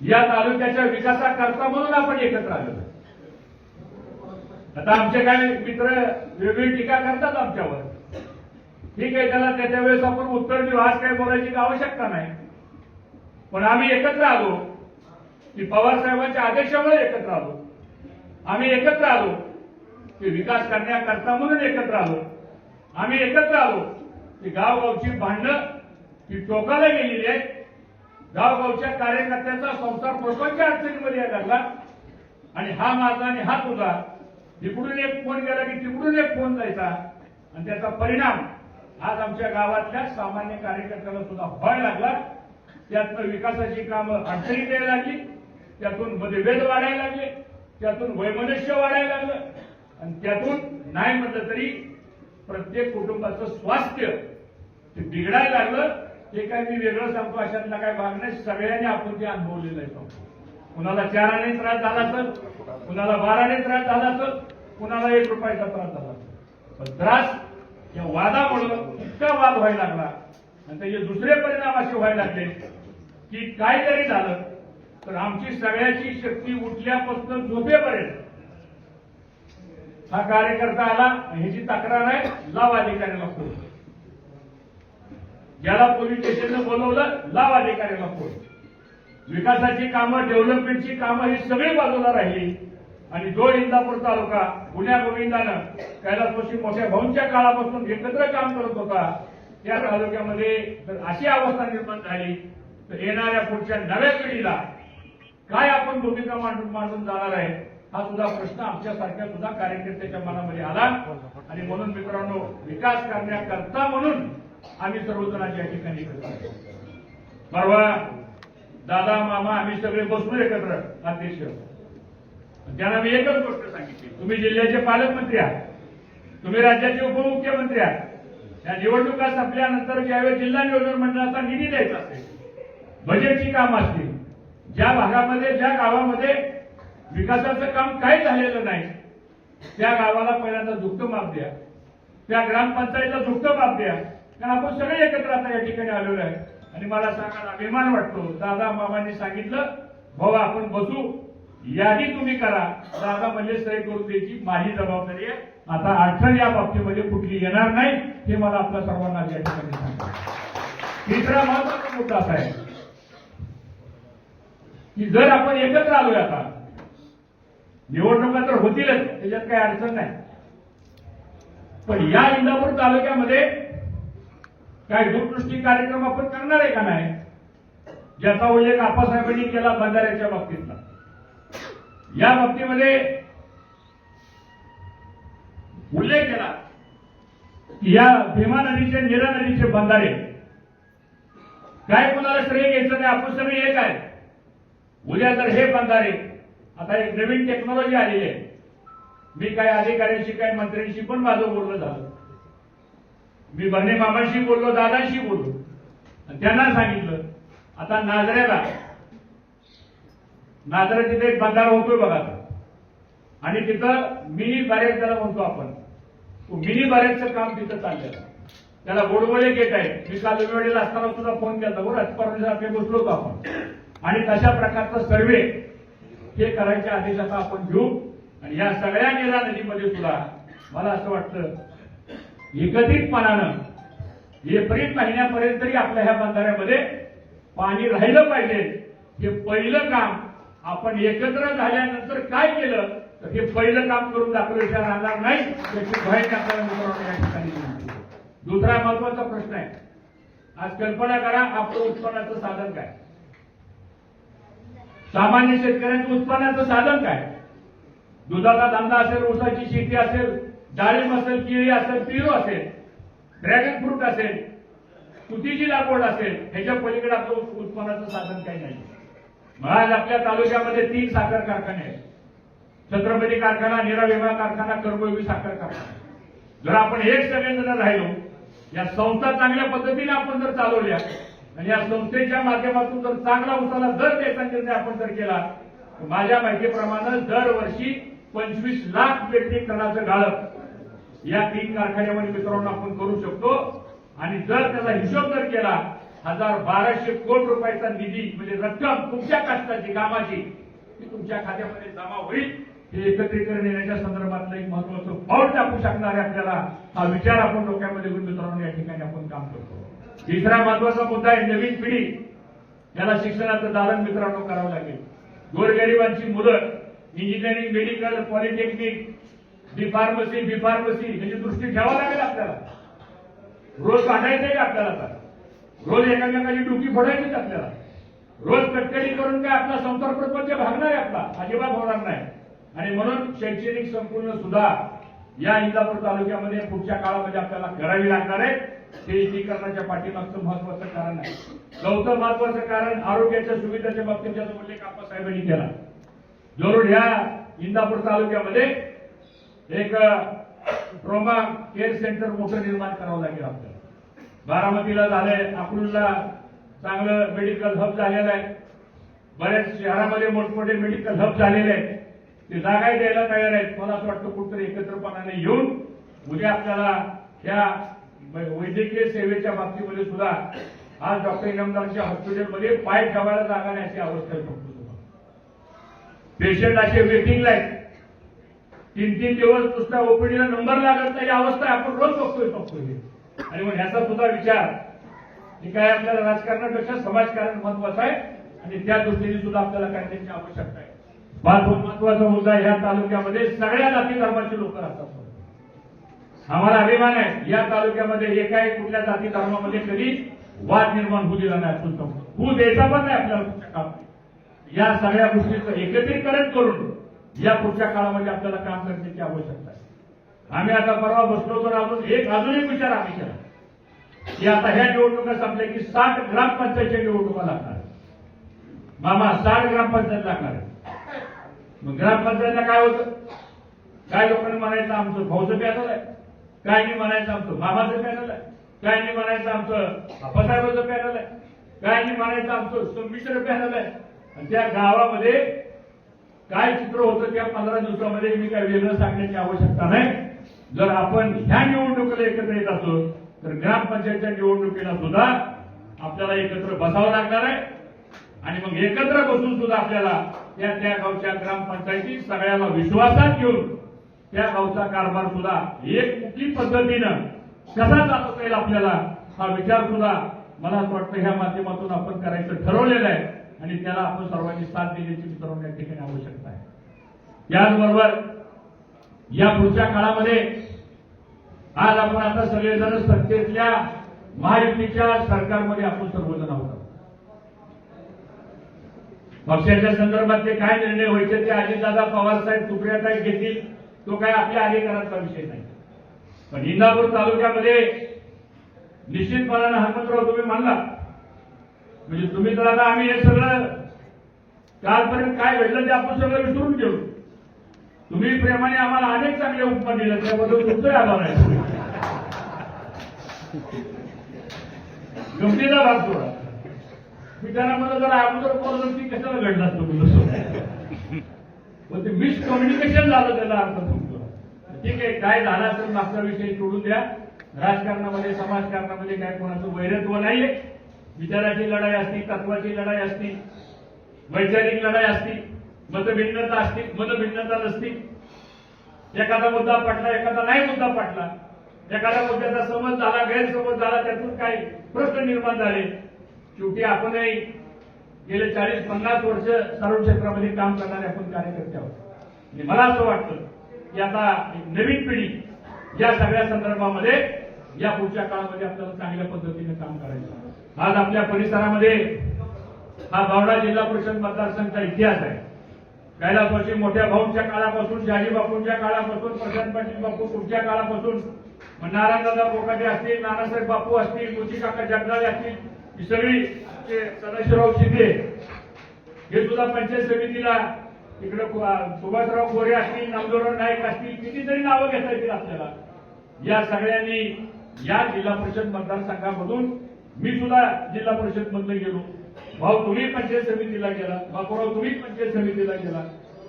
या तालुक्याच्या विकासाकरता म्हणून आपण एकत्र आलो. आता आमचे काय मित्र वेगळी टीका करतात आमच्यावर, ठीक आहे, त्याला त्याच्या वेळेस आपण उत्तर देऊ, आज काय बोलायची आवश्यकता नाही. पण आम्ही एकत्र आलो की पवार साहेबांच्या आदेशामुळे एकत्र आलो. आम्ही एकत्र आलो की विकास करण्याकरता म्हणून एकत्र आलो. आम्ही एकत्र आलो की गावगावची भांडणं ही टोकाला गेलेली आहेत. गावगावच्या कार्यकर्त्यांचा संसार प्रपंच अडचणीमध्ये लागला आणि हा माझा आणि हा तुझा, इकडून एक फोन गेला की तिकडून एक फोन जायचा. आणि त्याचा परिणाम आज आमच्या गावातल्या सामान्य कार्यकर्त्याला सुद्धा व्हायला लागला. त्यातनं विकासाची कामं अडचणीत यायला लागली, त्यातून मतभेद वाढायला लागले, त्यातून वैमनस्य वाढायला लागलं आणि त्यातून नाही म्हटलं तरी प्रत्येक कुटुंबाचं स्वास्थ्य ते बिघडायला लागलं. हे काय मी वेगळं सांगतो अशातला काय भाग नाही, सगळ्यांनी आपण ते अनुभवलेलं आहे. कुणाला 4 आणे त्रास झाला असेल, कुणाला 12 आणे त्रास झाला असेल, कुणाला 1 रुपयाचा त्रास झाला असेल. पण त्रास या वादामुळं इतका वाद व्हायला लागला आणि त्याचे दुसरे परिणाम असे व्हायला लागले की काय जरी झालं तर आमची सगळ्याची शक्ती उठल्यापासून झोपेपर्यंत हा कार्यकर्ता आला, ह्याची तक्रार आहे, लाव अधिकाऱ्याला फोन. ज्याला पोलीस स्टेशननं बोलवलं, लाव अधिकाऱ्याला फोन. विकासाची कामं, डेव्हलपमेंटची कामं ही सगळी बाजूला राहिली आणि जो इंदापूर तालुका गुन्ह्या गोविंदानं कैलासवासी मोठ्या भाऊंच्या काळापासून एकत्र काम करत होता, त्या तालुक्यामध्ये जर अशी अवस्था निर्माण झाली तर येणाऱ्या पुढच्या नव्या पिढीला काय आपण भूमिका मांडून जाणार आहे हा सुद्धा प्रश्न आमच्यासारख्या सुद्धा कार्यकर्त्याच्या मनामध्ये आला. आणि म्हणून मित्रांनो, विकास करण्याकरता म्हणून आम्ही सर्वजणांच्या ठिकाणी करतो. परवा दादा मामा आम्ही सगळे बसलो एकत्र अध्यक्ष. त्यांना मी एकच गोष्ट सांगितली, तुम्ही जिल्ह्याचे पालकमंत्री आहात, तुम्ही राज्याचे उपमुख्यमंत्री आहात. या निवडणुका संपल्यानंतर ज्यावेळी जिल्हा नियोजन मंडळाचा निधी द्यायचा असेल, बजेटची कामं असतील, ज्या भागामध्ये ज्या गावामध्ये विकासाचं काम काही झालेलं नाही त्या गावाला पहिल्यांदा दुःख माप द्या, त्या ग्रामपंचायतीला दुःख माप द्या. कारण आपण सगळे एकत्र आता या ठिकाणी आलेलो आहे आणि मला सांगायला अभिमान वाटतो. दादा मामांनी सांगितलं, भाऊ आपण बसू, यादी तुम्ही करा, दादा म्हणजे सही करून द्यायची माझी जबाबदारी आहे. आता अडचण या बाबतीमध्ये कुठली येणार नाही हे मला आपल्या सर्वांना या ठिकाणी सांगायचं. तिसरा महत्वाचा मुद्दा असा आहे की जर आपण एकत्र आलोय, आता निवडणुका तर होतीलच, त्याच्यात काही अडचण नाही, पण या इंदापूर तालुक्यामध्ये काही दूरदृष्टी कार्यक्रम आपण करणार आहे का नाही, ज्याचा उल्लेख आप्पासाहेबांनी केला बंधाऱ्याच्या बाबतीतला. या बाबतीमध्ये उल्लेख केला की या भीमा नदीचे, नीरा नदीचे बंधारे काय कुणाला श्रेय घ्यायचं नाही, आपण सगळे एक आहे. उद्या जर हे बंधारे, आता एक नवीन टेक्नॉलॉजी आलेली आहे, मी काही अधिकाऱ्यांशी काही मंत्र्यांशी पण माझं बोलणं झालं, मी बर्णे मामांशी बोललो, दादांशी बोललो आणि त्यांना सांगितलं आता नाझऱ्याला तिथे एक बंधारा होतोय बघा आणि तिथं मिनी बॅरेज त्याला म्हणतो आपण, मिनी बॅरेजचं काम तिथं चाललेलं, त्याला गोडबोळे गेट आहे. मी काल वेळेला असताना सुद्धा फोन केला, बरोबर बसलो होतो आपण आणि तशा प्रकारचा सर्वे हे करायचे आदेश आता आपण घेऊ. आणि या सगळ्या नीरा नदीमध्ये सुद्धा मला असं वाटतं एकत्रितपणानं एप्रिल महिन्यापर्यंत तरी आपल्या ह्या बंधाऱ्यामध्ये पाणी राहिलं पाहिजे. हे पहिलं काम आपण एकत्र झाल्यानंतर काय केलं तर हे पहिलं काम करून दाखवल्याशिवाय राहणार नाही, याची ग्वाही आपल्याला मित्रांनो या ठिकाणी दिली. दुसरा महत्वाचा प्रश्न आहे, आज कल्पना करा आपलं उत्पन्नाचं साधन काय, सामान्य शेतकऱ्यांचं उत्पन्नाचं साधन काय. दुधाचा धंदा असेल, ऊसाची शेती असेल, डाळिंब असेल, केळी असेल, पेरू असेल, ड्रॅगन फ्रूट असेल, तुतीची लागवड असेल, ह्याच्या पलीकडे आपलं उत्पन्नाचं साधन काही नाही. मग आज आपल्या तालुक्यामध्ये 3 साखर कारखाने आहेत, छत्रपती कारखाना, नीरा विमा कारखाना, कर्मयोगी साखर कारखाना. जर आपण एक सगळेजण राहिलो, या संस्था चांगल्या पद्धतीने आपण जर चालवल्या आणि या संस्थेच्या माध्यमातून जर चांगला उसाला दर द्यायचा निर्णय आपण जर केला, माझ्या माहितीप्रमाणे दरवर्षी 25 लाख मेट्रिक टनाचं गाळप या 3 कारखान्यामध्ये मित्रांनो आपण करू शकतो. आणि जर त्याचा हिशोब जर केला 1200 कोटी रुपयाचा निधी म्हणजे रक्कम तुमच्या कष्टाची कामाची ती तुमच्या खात्यामध्ये जमा होईल. हे एकत्रीकरण येण्याच्या संदर्भातलं एक महत्वाचं पाऊल टाकू शकणारे आपल्याला हा विचार आपण डोक्यामध्ये घेऊन मित्रांनो या ठिकाणी आपण काम करतो. तिसरा महत्वाचा मुद्दा आहे नवीन पिढी, याला शिक्षणाचं दालन मित्रांनो करावं लागेल. गोरगरिबांची मुलं इंजिनिअरिंग, मेडिकल, पॉलिटेक्निक, बी फार्मसी याची दृष्टी ठेवावी लागेल आपल्याला. रोज काढायचंय का आपल्याला, आता रोज एकामेकाची डुकी फोडायचीच आपल्याला. रोज कटकडी करून काय आपला संसार प्रपंच भागणार आहे आपला, अजिबात होणार नाही. आणि म्हणून शैक्षणिक संपूर्ण सुद्धा या इंदापूर तालुक्यामध्ये पुढच्या काळामध्ये आपल्याला करावी लागणार आहे. हे एकीकरणाच्या पाठीमागचं महत्वाचं कारण आहे. चौथं महत्वाचं कारण आरोग्याच्या सुविधेच्या बाबतीत ज्याचा उल्लेख आप्पासाहेबांनी केला. जरूर ह्या इंदापूर तालुक्यामध्ये एक ट्रॉमा केअर सेंटर मोठं निर्माण करावं लागेल आपल्याला. बारामतीला झालंय, अकलूजला चांगलं मेडिकल हब झालेलं आहे. बऱ्याच शहरामध्ये मोठमोठे मेडिकल हब झालेले आहेत. ते जागा द्यायला तयार आहेत. मला असं वाटतं कुठतरी एकत्रपणाने येऊन उद्या आपल्याला ह्या वैद्यकीय सेवेच्या बाबतीमध्ये सुद्धा आज डॉक्टर इनामदारांच्या हॉस्पिटलमध्ये पाय ठेवायला जागा नाही अशी अवस्था आहे. पेशंट असे वेटिंगला आहेत. 3-3 दिवस नुसत्या ओपीडीला नंबर लागत नाही अवस्था आपण रोज बघतोय. आणि मग ह्याचा सुद्धा विचार हे काय आपल्याला राजकारणापेक्षा समाजकारण महत्वाचं आहे आणि त्या दृष्टीने सुद्धा आपल्याला करण्याची आवश्यकता आहे. महत्वाचा मुद्दा ह्या तालुक्यामध्ये सगळ्या जाती धर्माचे लोक राहतात. आम्हाला अभिमान आहे या तालुक्यामध्ये एकाही कुठल्या जाती धर्मामध्ये कधी वाद निर्माण होऊ दिला नाही. होऊ द्यायचा पण नाही आपल्याला पुढच्या काळात. या सगळ्या गोष्टीचं एकत्रीकरण करून या पुढच्या काळामध्ये आपल्याला काम करण्याची आवश्यकता आहे. आम्ही आता परवा बसलो तर अजून एक विचार आम्ही केला की आता ह्या निवडणुका संपल्या की 60 ग्रामपंचायतच्या निवडणुका लागणार. मामा 60 ग्रामपंचायत लागणार आहे. मग ग्रामपंचायतला काय होतं? काय लोकांनी म्हणायचं आमचं भाऊचं पॅनल आहे, काय नाही म्हणायचं आमचं मामाचं पॅनल आहे, काय नाही म्हणायचं आमचं आप्पासाहेबांचं पॅनल आहे, काय नाही म्हणायचं आमचं संमिश्र पॅनल आहे. आणि त्या गावामध्ये काय चित्र होतं त्या 15 दिवसामध्ये मी काय वेगळं सांगण्याची आवश्यकता नाही. जर आपण ह्या निवडणुकीला एकत्र येत असो तर ग्रामपंचायतच्या निवडणुकीला सुद्धा आपल्याला एकत्र बसावं लागणार आहे. आणि मग एकत्र बसून सुद्धा आपल्याला त्या गावच्या ग्रामपंचायती सगळ्याला विश्वासात घेऊन त्या गावचा कारभार सुद्धा एकमुखी पद्धतीनं कसा चालवता येईल आपल्याला हा विचार सुद्धा मला असं वाटतं ह्या माध्यमातून आपण करायचं ठरवलेलं आहे. आणि त्याला आपण सर्वांनी साथ देण्याची मित्रांनो या ठिकाणी आवश्यकता आहे. याचबरोबर या पुढच्या काळामध्ये आज आपण आता सगळेजण सत्तेतल्या महायुतीच्या सरकारमध्ये आपण सर्वजण आहोत. पक्षाच्या संदर्भातले काय निर्णय व्हायचे ते अजितदादा पवार साहेब सुप्रियाताई घेतील तो काय आपल्या अधिकाराचा विषय नाही. पण इंदापूर तालुक्यामध्ये निश्चितपणाने हनुमंतराव तुम्ही मानला म्हणजे तुम्ही तर आता आम्ही हे सगळं कालपर्यंत काय घडलं ते आपण सगळं विसरून गेलो. तुम्ही प्रेमाने आम्हाला अनेक चांगले उपमा दिले त्याबद्दल तुमचं आभार आहे. गमतीचा भाग सोडा मी त्यांना म्हणलं जरा अगोदर बोललो की कशाला घडलं असतं पण ते मिसकम्युनिकेशन झालं त्याला अर्थ समजतो. ठीक आहे काय झालं असेल मागचा विषय सोडून द्या. राजकारणामध्ये समाजकारणामध्ये काय कोणाचं वैरत्व नाहीये. विचाराची लढाई असती, तत्वाची लढाई असती, वैचारिक लढाई असती, मतभिन्नता असती, मतभिन्नता नसती. एखादा मुद्दा पटला एखादा नाही मुद्दा पटला, एखाद्या मुद्द्याचा समज झाला गैरसमज झाला त्यातून काही प्रश्न निर्माण झाले. शेवटी आपणही गेले 40-50 वर्ष सर्व क्षेत्रामध्ये काम करणारे आपण कार्यकर्ते आहोत. आणि मला असं वाटतं की आता नवीन पिढी या सगळ्या संदर्भामध्ये या पुढच्या काळामध्ये आपल्याला चांगल्या पद्धतीने काम करायचं. आज आपल्या परिसरामध्ये हा बावडा जिल्हा परिषद मतदारसंघाचा इतिहास आहे. कैलासवासी मोठ्या भाऊंच्या काळापासून, शहाजी बापूंच्या काळापासून, प्रशांत पाटील बापू पुढच्या काळापासून, नारायणदादा कोकाटे असतील, नानासाहेब बापू असतील, मुळशीकाका जगदाळे असतील, ही सगळी सदाशिवराव शिंदे हे सुद्धा पंचायत समितीला इकडे सुभाषराव गोरे असतील, नामदेवराव नाईक असतील, कितीतरी नावं घेता येतील आपल्याला. या सगळ्यांनी या जिल्हा परिषद मतदारसंघामधून मी सुद्धा जिल्हा परिषद मधून गेलो. भाऊ तुम्ही पंचायत समितीला गेला, बापूराव तुम्ही पंचायत समितीला गेला.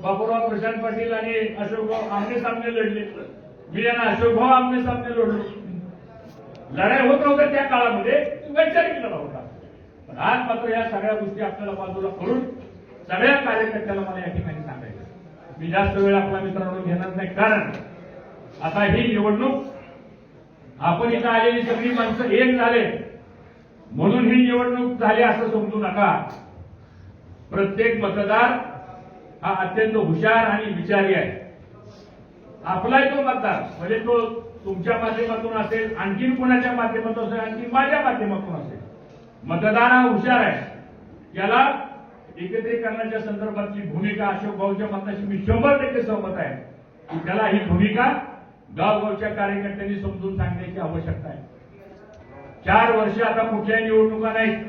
बापूराव प्रशांत पाटील आणि अशोकभाऊ आमने सामने लढले. मी यांना अशोकभाऊ आमने सामने लढलो. लढाई होत नव्हत्या त्या काळामध्ये, वैचारिक लढा होता. पण आज मात्र या सगळ्या गोष्टी आपल्याला बाजूला करून सगळ्या कार्यकर्त्याला मला या ठिकाणी सांगायचं. मी जास्त वेळ आपला मित्रांनो घेणार नाही कारण आता ही निवडणूक आपण इथं आलेली सगळी माणसं एक झाले म्हणून ही निवडणूक झाली असं समजू नका. प्रत्येक मतदार हा अत्यंत हुशार आणि विचारी आहे. आपलाही तो मतदार म्हणजे तो तुमच्या माध्यमातून असेल, आणखीन कोणाच्या माध्यमातून असेल, आणखी माझ्या माध्यमातून असेल. मतदार हा हुशार आहे. याला एकत्रीकरणाच्या संदर्भातली भूमिका अशोक भाऊच्या मताशी मी 100% सहमत आहे की त्याला ही भूमिका गावगावच्या कार्यकर्त्यांनी समजून सांगण्याची आवश्यकता आहे. 4 वर्ष आता कुठल्या निवडणुका नाहीत.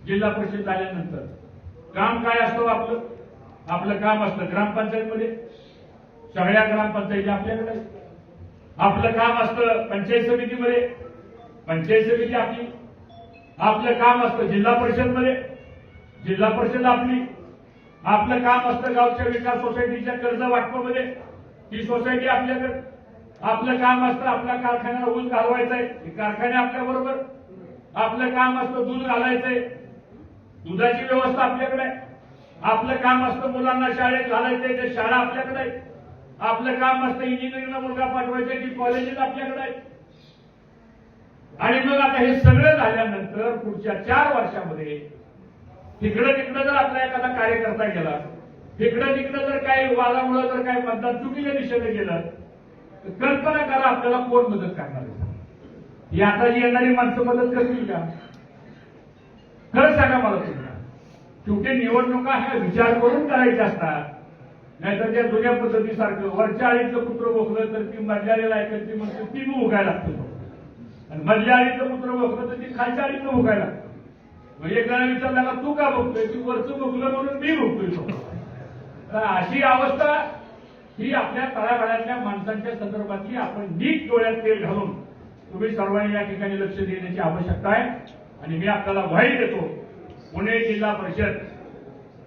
जिल्हा परिषद झाल्यानंतर काम काय असतं आपलं? आपलं काम असतं ग्रामपंचायतमध्ये, सगळ्या ग्रामपंचायती आपल्याकडे आहेत. आपलं काम असतं पंचायत समितीमध्ये, पंचायत समिती आपली. आपलं काम असतं जिल्हा परिषदमध्ये, जिल्हा परिषद आपली. आपलं काम असतं गावच्या विकास सोसायटीच्या कर्ज वाटपामध्ये, ती सोसायटी आपल्याकडे. आपलं काम असतं आपल्या कारखान्याला ऊस घालवायचा आहे, कारखाने आपल्या बरोबर. आपलं काम असतं दूध घालायचंय, दुधाची व्यवस्था आपल्याकडे आहे. आपलं काम असतं मुलांना शाळेत घालायचंय, ते शाळा आपल्याकडे आहे. आपलं काम असतं इंजिनिअरिंगला मुलगा पाठवायचे, ती कॉलेजेस आपल्याकडे आहेत. आणि मग आता हे सगळं झाल्यानंतर पुढच्या 4 वर्षामध्ये तिकडं तिकडं जर आपला एखादा कार्यकर्ता गेला, तिकडं तिकडं जर काही वादामुळे जर काही मतदान चुकीच्या दिशेने गेलं, तर कल्पना करा आपल्याला कोण मदत करणार आहे. ही आता जी येणारी माणसं मदत करतील का? खरं सांगा मला तुम्हाला. शेवटी निवडणुका ह्या विचार करून करायच्या असतात. नाहीतर त्या जुन्या पद्धतीसारखं वरच्या आळीतलं कुत्र भोगलं तर ती मधल्या ऐकत ती म्हणते ती भोगायला लागतं, आणि मधल्या आळीतलं कुत्र भोगलं तर ती खालच्या आळीतलं भोगायला लागतं. मग एक जण विचारला का तू का भोगतोय? ती वरचं भोगलं म्हणून मी भोगतोय. तर अशी अवस्था ही आपल्या तळागाळातल्या माणसांच्या संदर्भातली आपण नीट डोळ्यात तेल घालून तुम्ही सर्वांनी या ठिकाणी लक्ष देण्याची आवश्यकता आहे. आणि मी आपल्याला ग्वाही देतो, पुणे जिल्हा परिषद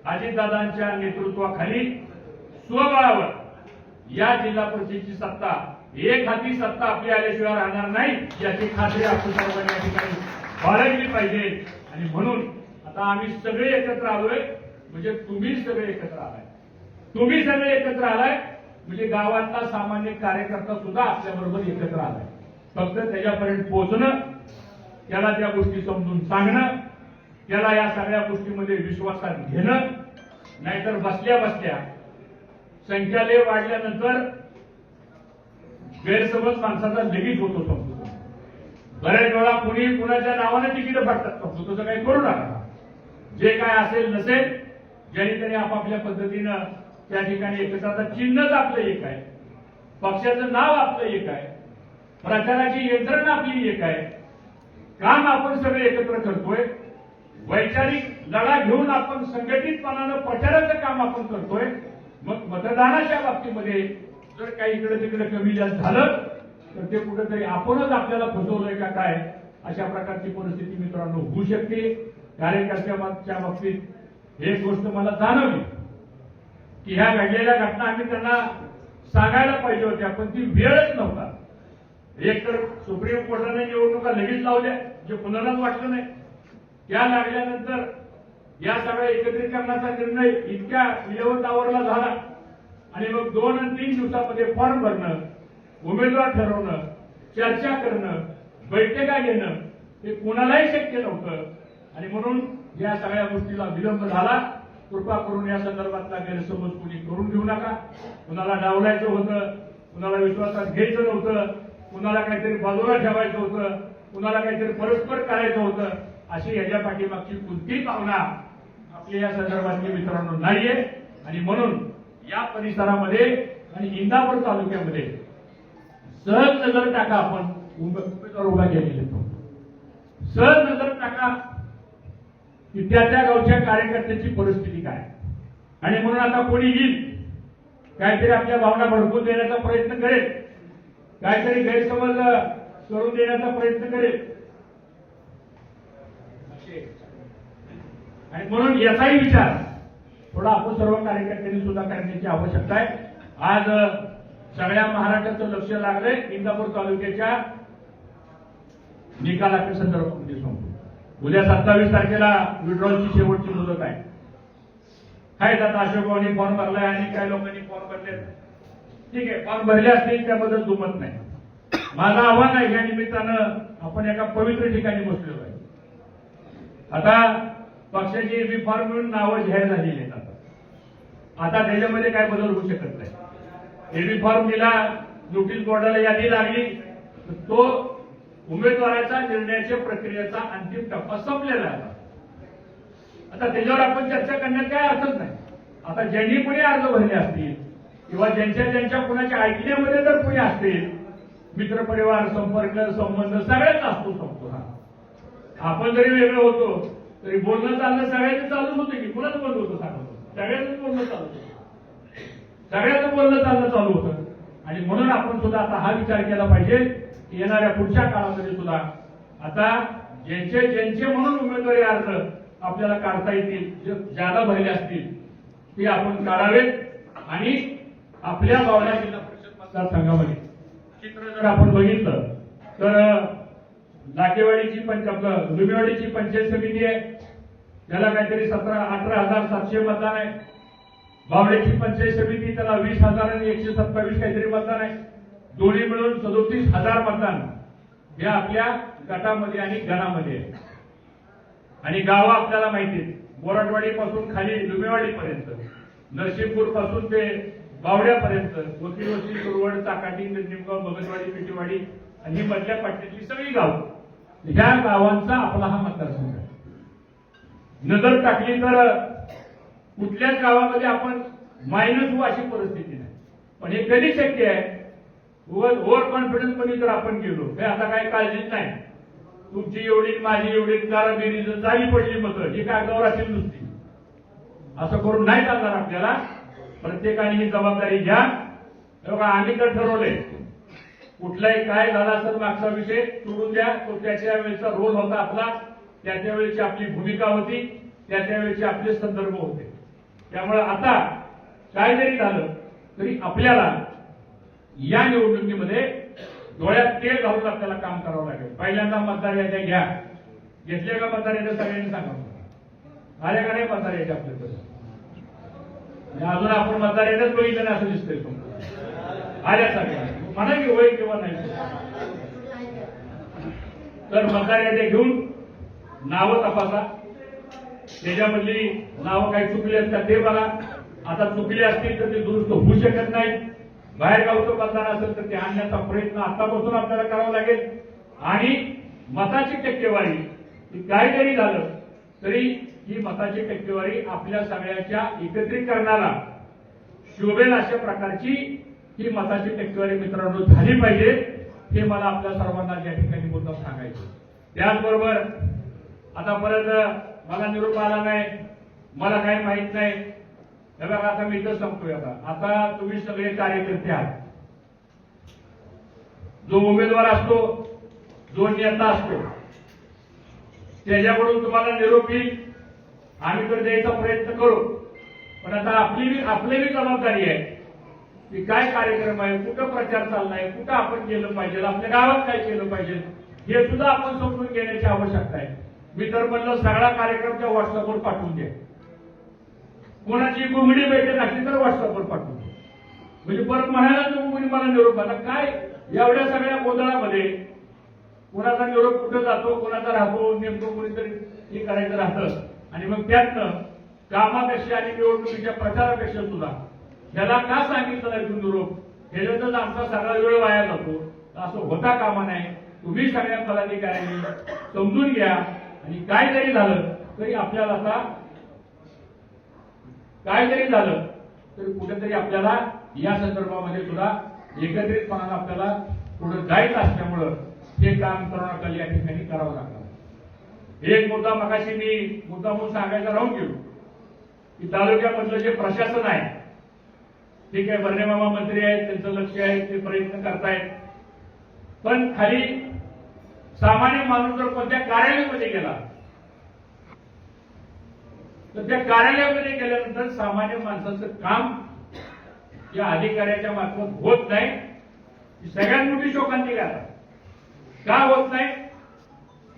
अजितदादांच्या नेतृत्वाखाली स्वबळावर या जिल्हा परिषदेची सत्ता, एक हाती सत्ता आपली आल्याशिवाय राहणार नाही, याची खात्री आपण सर्वांनी या ठिकाणी बाळगली पाहिजे. आणि म्हणून आता आम्ही सगळे एकत्र आलोय, म्हणजे तुम्ही सगळे एकत्र आलाय. तुम्ही सगळे एकत्र आलाय म्हणजे गावातला सामान्य कार्यकर्ता सुद्धा आपल्याबरोबर एकत्र आलाय. फक्त त्याच्यापर्यंत पोहोचणं, त्याला त्या गोष्टी समजून सांगणं, त्याला या सगळ्या गोष्टीमध्ये विश्वासात घेणं. नाहीतर बसल्या बसल्या संख्या लय वाढल्यानंतर गैरसमज माणसाचा लगेच होतो. समजतो बऱ्याच वेळा कुणी कुणाच्या नावाने तिकीट फाडतात. समजतो तसं काही करू नका. जे काय असेल नसेल, ज्याने त्याने आपापल्या पद्धतीनं त्या ठिकाणी एकत्र, चिन्हच आपलं एक आहे, पक्षाचं नाव आपलं एक आहे, प्रचाराची यंत्रणा आपली एक आहे, काम आपण सगळे एकत्र करतोय, वैचारिक लढा घेऊन आपण संघटितपणानं प्रचाराचं काम आपण करतोय. मग मतदानाच्या बाबतीमध्ये जर काही इकडे तिकडे कमी जास्त झालं तर ते कुठेतरी आपणच आपल्याला फसवलंय का काय, अशा प्रकारची परिस्थिती मित्रांनो होऊ शकते. कार्यकर्त्यांच्या बाबतीत एक गोष्ट मला जाणवली की ह्या घडलेल्या घटना आम्ही त्यांना सांगायला पाहिजे होत्या, पण ती वेळच नव्हता. एक तर सुप्रीम कोर्टाने निवडणुका लगेच लावल्या, जे कुणालाच वाटलं नाही. त्या लागल्यानंतर या सगळ्या एकत्रीकरणाचा निर्णय इतक्या 11 आवरला झाला, आणि मग 2 आणि 3 दिवसामध्ये फॉर्म भरणं, उमेदवार ठरवणं, चर्चा करणं, बैठका घेणं हे कुणालाही शक्य नव्हतं. आणि म्हणून या सगळ्या गोष्टीला विलंब झाला. कृपा करून या संदर्भातला गैरसमज कुणी करून घेऊ नका. कुणाला डावलायचं होतं, कुणाला विश्वासात घ्यायचं नव्हतं, कुणाला काहीतरी बाजूला ठेवायचं होतं, कुणाला काहीतरी परस्पर करायचं होतं, अशी याच्या पाठीमागची कोणतीही भावना आपल्या या संदर्भातली मित्रांनो नाहीये. आणि म्हणून या परिसरामध्ये आणि इंदापूर तालुक्यामध्ये सहज नजर टाका, आपण उमेदवार उभा केलेले, सहज नजर टाका की त्या त्या गावच्या कार्यकर्त्याची परिस्थिती काय. आणि म्हणून आता कोणी येईल काहीतरी आपल्या भावना भडकून देण्याचा प्रयत्न करेल, काहीतरी गैरसमज करून देण्याचा प्रयत्न करेल. आणि म्हणून याचाही विचार थोडा आपण सर्व कार्यकर्त्यांनी सुद्धा करण्याची आवश्यकता आहे. आज सगळ्या महाराष्ट्राचं लक्ष लागलंय इंदापूर तालुक्याच्या निकालाच्या संदर्भामध्ये. सांगतो उद्या 27 तारखेला विड्रॉलची शेवटची मुदत आहे. काय आता अशोकभाऊनी फॉर्म भरलाय आणि काही लोकांनी फॉर्म भरले, ठीक आहे, फॉर्म भरले असतील त्याबद्दल दुमत नाही. माझं आव्हान आहे, या निमित्तानं आपण एका पवित्र ठिकाणी बसलेलो आहे. आता पक्षाची एबी फॉर्म मिळून नावं जाहीर झालेली आहेत. आता त्याच्यामध्ये काय बदल होऊ शकत नाही. एबी फॉर्म दिला, नोटीस बोर्डाला यादी लागली, तर तो उमेदवाराच्या निर्णयाच्या प्रक्रियेचा अंतिम टप्पा संपलेला आहे. आता त्याच्यावर आपण चर्चा करण्यात काय अर्थच नाही. आता ज्यांनी कोणी अर्ज भरले असतील किंवा ज्यांच्या कुणाच्या ऐकण्यामध्ये जर कोणी असतील, मित्रपरिवार, संपर्क, संबंध सगळ्याच असतो संपतो हा. आपण जरी वेगळं होतो तरी बोलणं चालणं सगळ्यांचं चालूच होतं की कुणाच बंद होतं सांगतो, सगळ्यांचं बोलणं चालू होतं, सगळ्याचं बोलणं चालणं चालू होतं. आणि म्हणून आपण सुद्धा आता हा विचार केला पाहिजे की येणाऱ्या पुढच्या काळामध्ये सुद्धा आता ज्यांचे म्हणून उमेदवारी अर्ज आपल्याला काढता येतील, जे ज्यादा भरले असतील ते आपण काढावेत. आणि आपल्या बावडा जिल्हा परिषद मतदारसंघामध्ये चित्र जर आपण बघितलं तर लाकेवाडीची लुमेवाडीची पंचायत समिती आहे, त्याला काहीतरी 18,700 मतदान आहे. बावड्याची पंचायत समिती त्याला 20,000 आणि 127 काहीतरी मतदान आहे. दोन्ही मिळून 37,000 मतदान हे आपल्या गटामध्ये आणि गणामध्ये आहे. आणि गावं आपल्याला माहिती आहेत, बोराटवाडी पासून खाली लुमेवाडीपर्यंत, नरसिंहपूर पासून ते बावड्यापर्यंत, वकीलवस्ती, सुरवड, चाकाटी, निमगाव, भगतवाडी, पेटीवाडी आणि ही मधल्या पट्ट्यातली सगळी गावं, ह्या गावांचा आपला हा मतदारसंघ आहे. नजर टाकली तर कुठल्याच गावामध्ये आपण मायनस होऊ अशी परिस्थिती नाही. पण हे कधी शक्य आहे? ओव्हर कॉन्फिडन्स मध्ये जर आपण गेलो, हे आता काही काळजीच नाही, तुमची एवढी माझी एवढी कारागिरी जागी पडली मतं ही कागदावर असेल नुसती, असं करून नाही चालणार. आपल्याला प्रत्येकाने ही जबाबदारी घ्या. बघा, आम्ही तर ठरवलंय कुठलाही काय झाला असेल मागचा विषय सोडून द्या, तो त्याच्या वेळेचा रोल होता आपला, त्याच्या वेळेची आपली भूमिका होती, त्याच्या वेळेचे आपले संदर्भ होते. त्यामुळे आता काय जरी झालं तरी आपल्याला या निवडणुकीमध्ये डोळ्यात तेल घालून आपल्याला काम करावं लागेल. पहिल्यांदा मतदार याद्या घ्या, घेतल्या का मतदार याद्या सगळ्यांनी सांगा, आल्या का नाही मतदार याद्या आपल्याकडे? अजून आपण मतदार याद्याच बघितलं नाही असं दिसतंय तुम्हाला. आल्या सगळ्या म्हणा की होय किंवा नाही. तर मतदार याद्या घेऊन नावं तपासा, त्याच्यामधली नावं काही चुकली असतात ते बघा. आता चुकली असतील तर ते दुरुस्त होऊ शकत नाही. बाहेर गावचं मतदान असेल तर ते आणण्याचा प्रयत्न आतापासून आपल्याला करावा लागेल. आणि मताची टक्केवारी काय जरी झालं तरी ही मताची टक्केवारी आपल्या सगळ्याच्या एकत्रीकरणाला शोभेल अशा प्रकारची ही मताची टक्केवारी मित्रांनो झाली पाहिजे. हे मला आपल्या सर्वांना या ठिकाणी मुद्दाम सांगायचं. त्याचबरोबर आता परत मला निरोप आला नाही, मला काही माहित नाही, हे बघा आता मी इथं सांगतोय. आता तुम्ही सगळे कार्यकर्ते आहात. जो उमेदवार असतो, जो नेता असतो, त्याच्याकडून तुम्हाला निरोप येईल, आम्ही तर द्यायचा प्रयत्न करू. पण आता आपली जबाबदारी आहे की काय कार्यक्रम आहे, कुठं प्रचार चाललाय, कुठं आपण केलं पाहिजे, आपल्या गावात काय केलं पाहिजे हे सुद्धा आपण समजून घेण्याची आवश्यकता आहे. मी तर म्हणलं सगळा कार्यक्रमच्या व्हॉट्सअपवर पाठवून द्या. कोणाची घुंगडी बैठक असली तर व्हॉट्सअपवर पाठवून द्या, म्हणजे परत म्हणायला तुम्ही कोणी मला निरोप आला काय. एवढ्या सगळ्या गोंधळामध्ये कोणाचा निरोप कुठं जातो, कोणाचा राहतो, नेमकं कोणीतरी हे करायचं राहतं. आणि मग त्यातनं कामापेक्षा आणि निवडणुकीच्या प्रचारापेक्षा सुद्धा त्याला का सांगितलं नाही तुम्ही निरोप, ह्याच्यातच आमचा सगळा वेळ वाया जातो. असं होता कामा नाही. तुम्ही सगळ्या पदाधिकाऱ्यांनी समजून घ्या. आणि काय जरी झालं तरी आपल्याला आता काय जरी झालं तरी कुठेतरी आपल्याला या संदर्भामध्ये सुद्धा एकत्रितपणानं आपल्याला पुढे जायचं असल्यामुळं हे काम करोनाकाल या ठिकाणी करावं लागणार. एक मुद्दा मगाशी मी मुद्दा म्हणून सांगायचा राहून गेलो की तालुक्यामधलं जे प्रशासन आहे, ठीक आहे, बर्णे मामा मंत्री आहेत, त्यांचं लक्ष आहे, ते प्रयत्न करतायत. पण खाली सामान्य माणूस जर कोणत्या कार्यालयामध्ये गेला तर त्या कार्यालयामध्ये गेल्यानंतर सामान्य माणसाचं काम या अधिकाऱ्याच्या मार्फत होत नाही. सगळ्यात मोठी शोकांतिका का होत नाही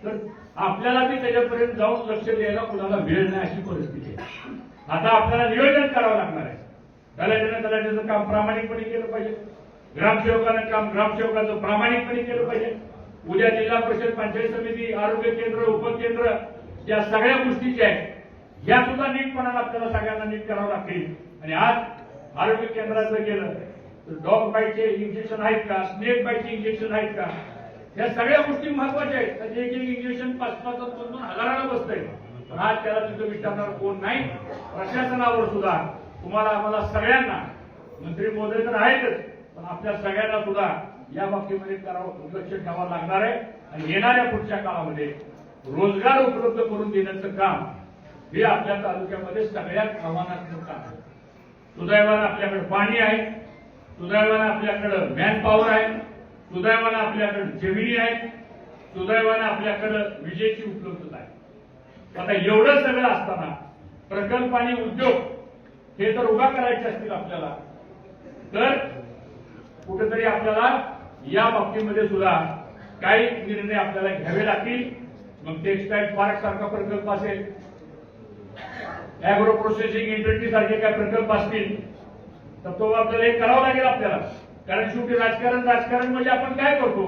तर आपल्याला बी त्याच्यापर्यंत जाऊन लक्ष द्यायला कुणाला वेळ नाही अशी परिस्थिती आहे. आता आपल्याला नियोजन करावं लागणार आहे. तलाठ्याचं काम प्रामाणिकपणे केलं पाहिजे, ग्रामसेवकानं काम ग्रामसेवकाचं प्रामाणिकपणे केलं पाहिजे. उद्या जिल्हा परिषद, पंचायत समिती, आरोग्य केंद्र, उपकेंद्र या सगळ्या गोष्टी ज्या आहेत या सुद्धा नीटपणानं आपल्याला सगळ्यांना नीट करावं लागतील. आणि आज आरोग्य केंद्राचं गेलं तर डॉग बाईटचे इंजेक्शन आहेत का, स्नेक बाईटचे इंजेक्शन आहेत का, या सगळ्या गोष्टी महत्वाच्या आहेत. त्याचे एक इंजेक्शन 5,000 हजाराला बसतंय. पण आज त्याला तिथं विचारणार कोण नाही. प्रशासनावर सुद्धा तुम्हाला आम्हाला सगळ्यांना मंत्री महोदय तर आहेतच, पण आपल्या सगळ्यांना सुद्धा या बाबतीमध्ये लक्ष ठेवावं लागणार आहे आणि येणाऱ्या पुढच्या काळामध्ये रोजगार उपलब्ध करून देण्याचं काम हे आपल्या तालुक्यामध्ये सगळ्यात आव्हानात्मक काम आहे. सुदैवानं आपल्याकडे पाणी आहे, सुदैवानं आपल्याकडे मॅन पॉवर आहे, सुदैवानं आपल्याकडे जमिनी आहेत, सुदैवानं आपल्याकडे विजेची उपलब्धता आहे. आता एवढं सगळं असताना प्रकल्प आणि उद्योग हे जर उभा करायचे असतील आपल्याला तर कुठेतरी आपल्याला या बाबतीमध्ये सुद्धा काही निर्णय आपल्याला घ्यावे लागतील. मग टेक्सटाईल पार्क सारखा प्रकल्प असेल, अॅग्रो प्रोसेसिंग इंडस्ट्री सारखे काय प्रकल्प असतील तर तो आपल्याला हे करावं लागेल आपल्याला. कारण शेवटी राजकारण म्हणजे आपण काय करतो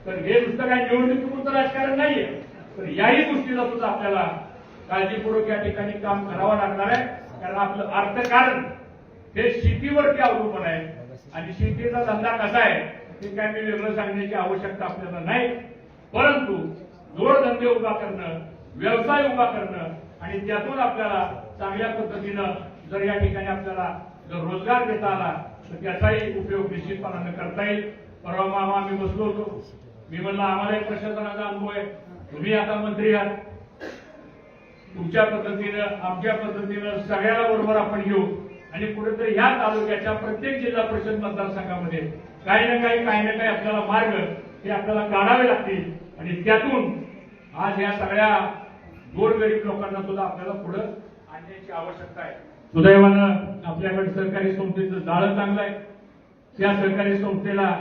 तर हे नुसतं काय निवडणुकीपुरतं राजकारण नाहीये, तर याही गोष्टीला सुद्धा आपल्याला काळजीपूर्वक या ठिकाणी काम करावं लागणार आहे. कारण आपलं अर्थकारण हे शेतीवरती अवलंबून आहे आणि शेतीचा धंदा कसा आहे हे काय मी वेगळं सांगण्याची आवश्यकता आपल्याला नाही, परंतु जोडधंदे उभा करणं, व्यवसाय उभा करणं आणि त्यातून आपल्याला चांगल्या पद्धतीनं जर या ठिकाणी आपल्याला जर रोजगार देता आला तर त्याचाही उपयोग निश्चितपणानं करता येईल. परवा मामा आम्ही बसलो होतो, मी म्हणलं आम्हाला एक प्रशासनाचा अनुभव आहे, तुम्ही आता मंत्री आहात, तुमच्या पद्धतीनं आमच्या पद्धतीनं सगळ्याला बरोबर आपण घेऊ आणि कुठेतरी ह्या तालुक्याच्या प्रत्येक जिल्हा परिषद मतदारसंघामध्ये काही ना काही आपल्याला मार्ग हे आपल्याला काढावे लागतील आणि त्यातून आज या सगळ्या गोरगरीब लोकांना सुद्धा आपल्याला पुढे आणण्याची आवश्यकता आहे. सुदैवानं आपल्याकडे सहकारी संस्थेचं जाळं चांगलं आहे. त्या सहकारी संस्थेला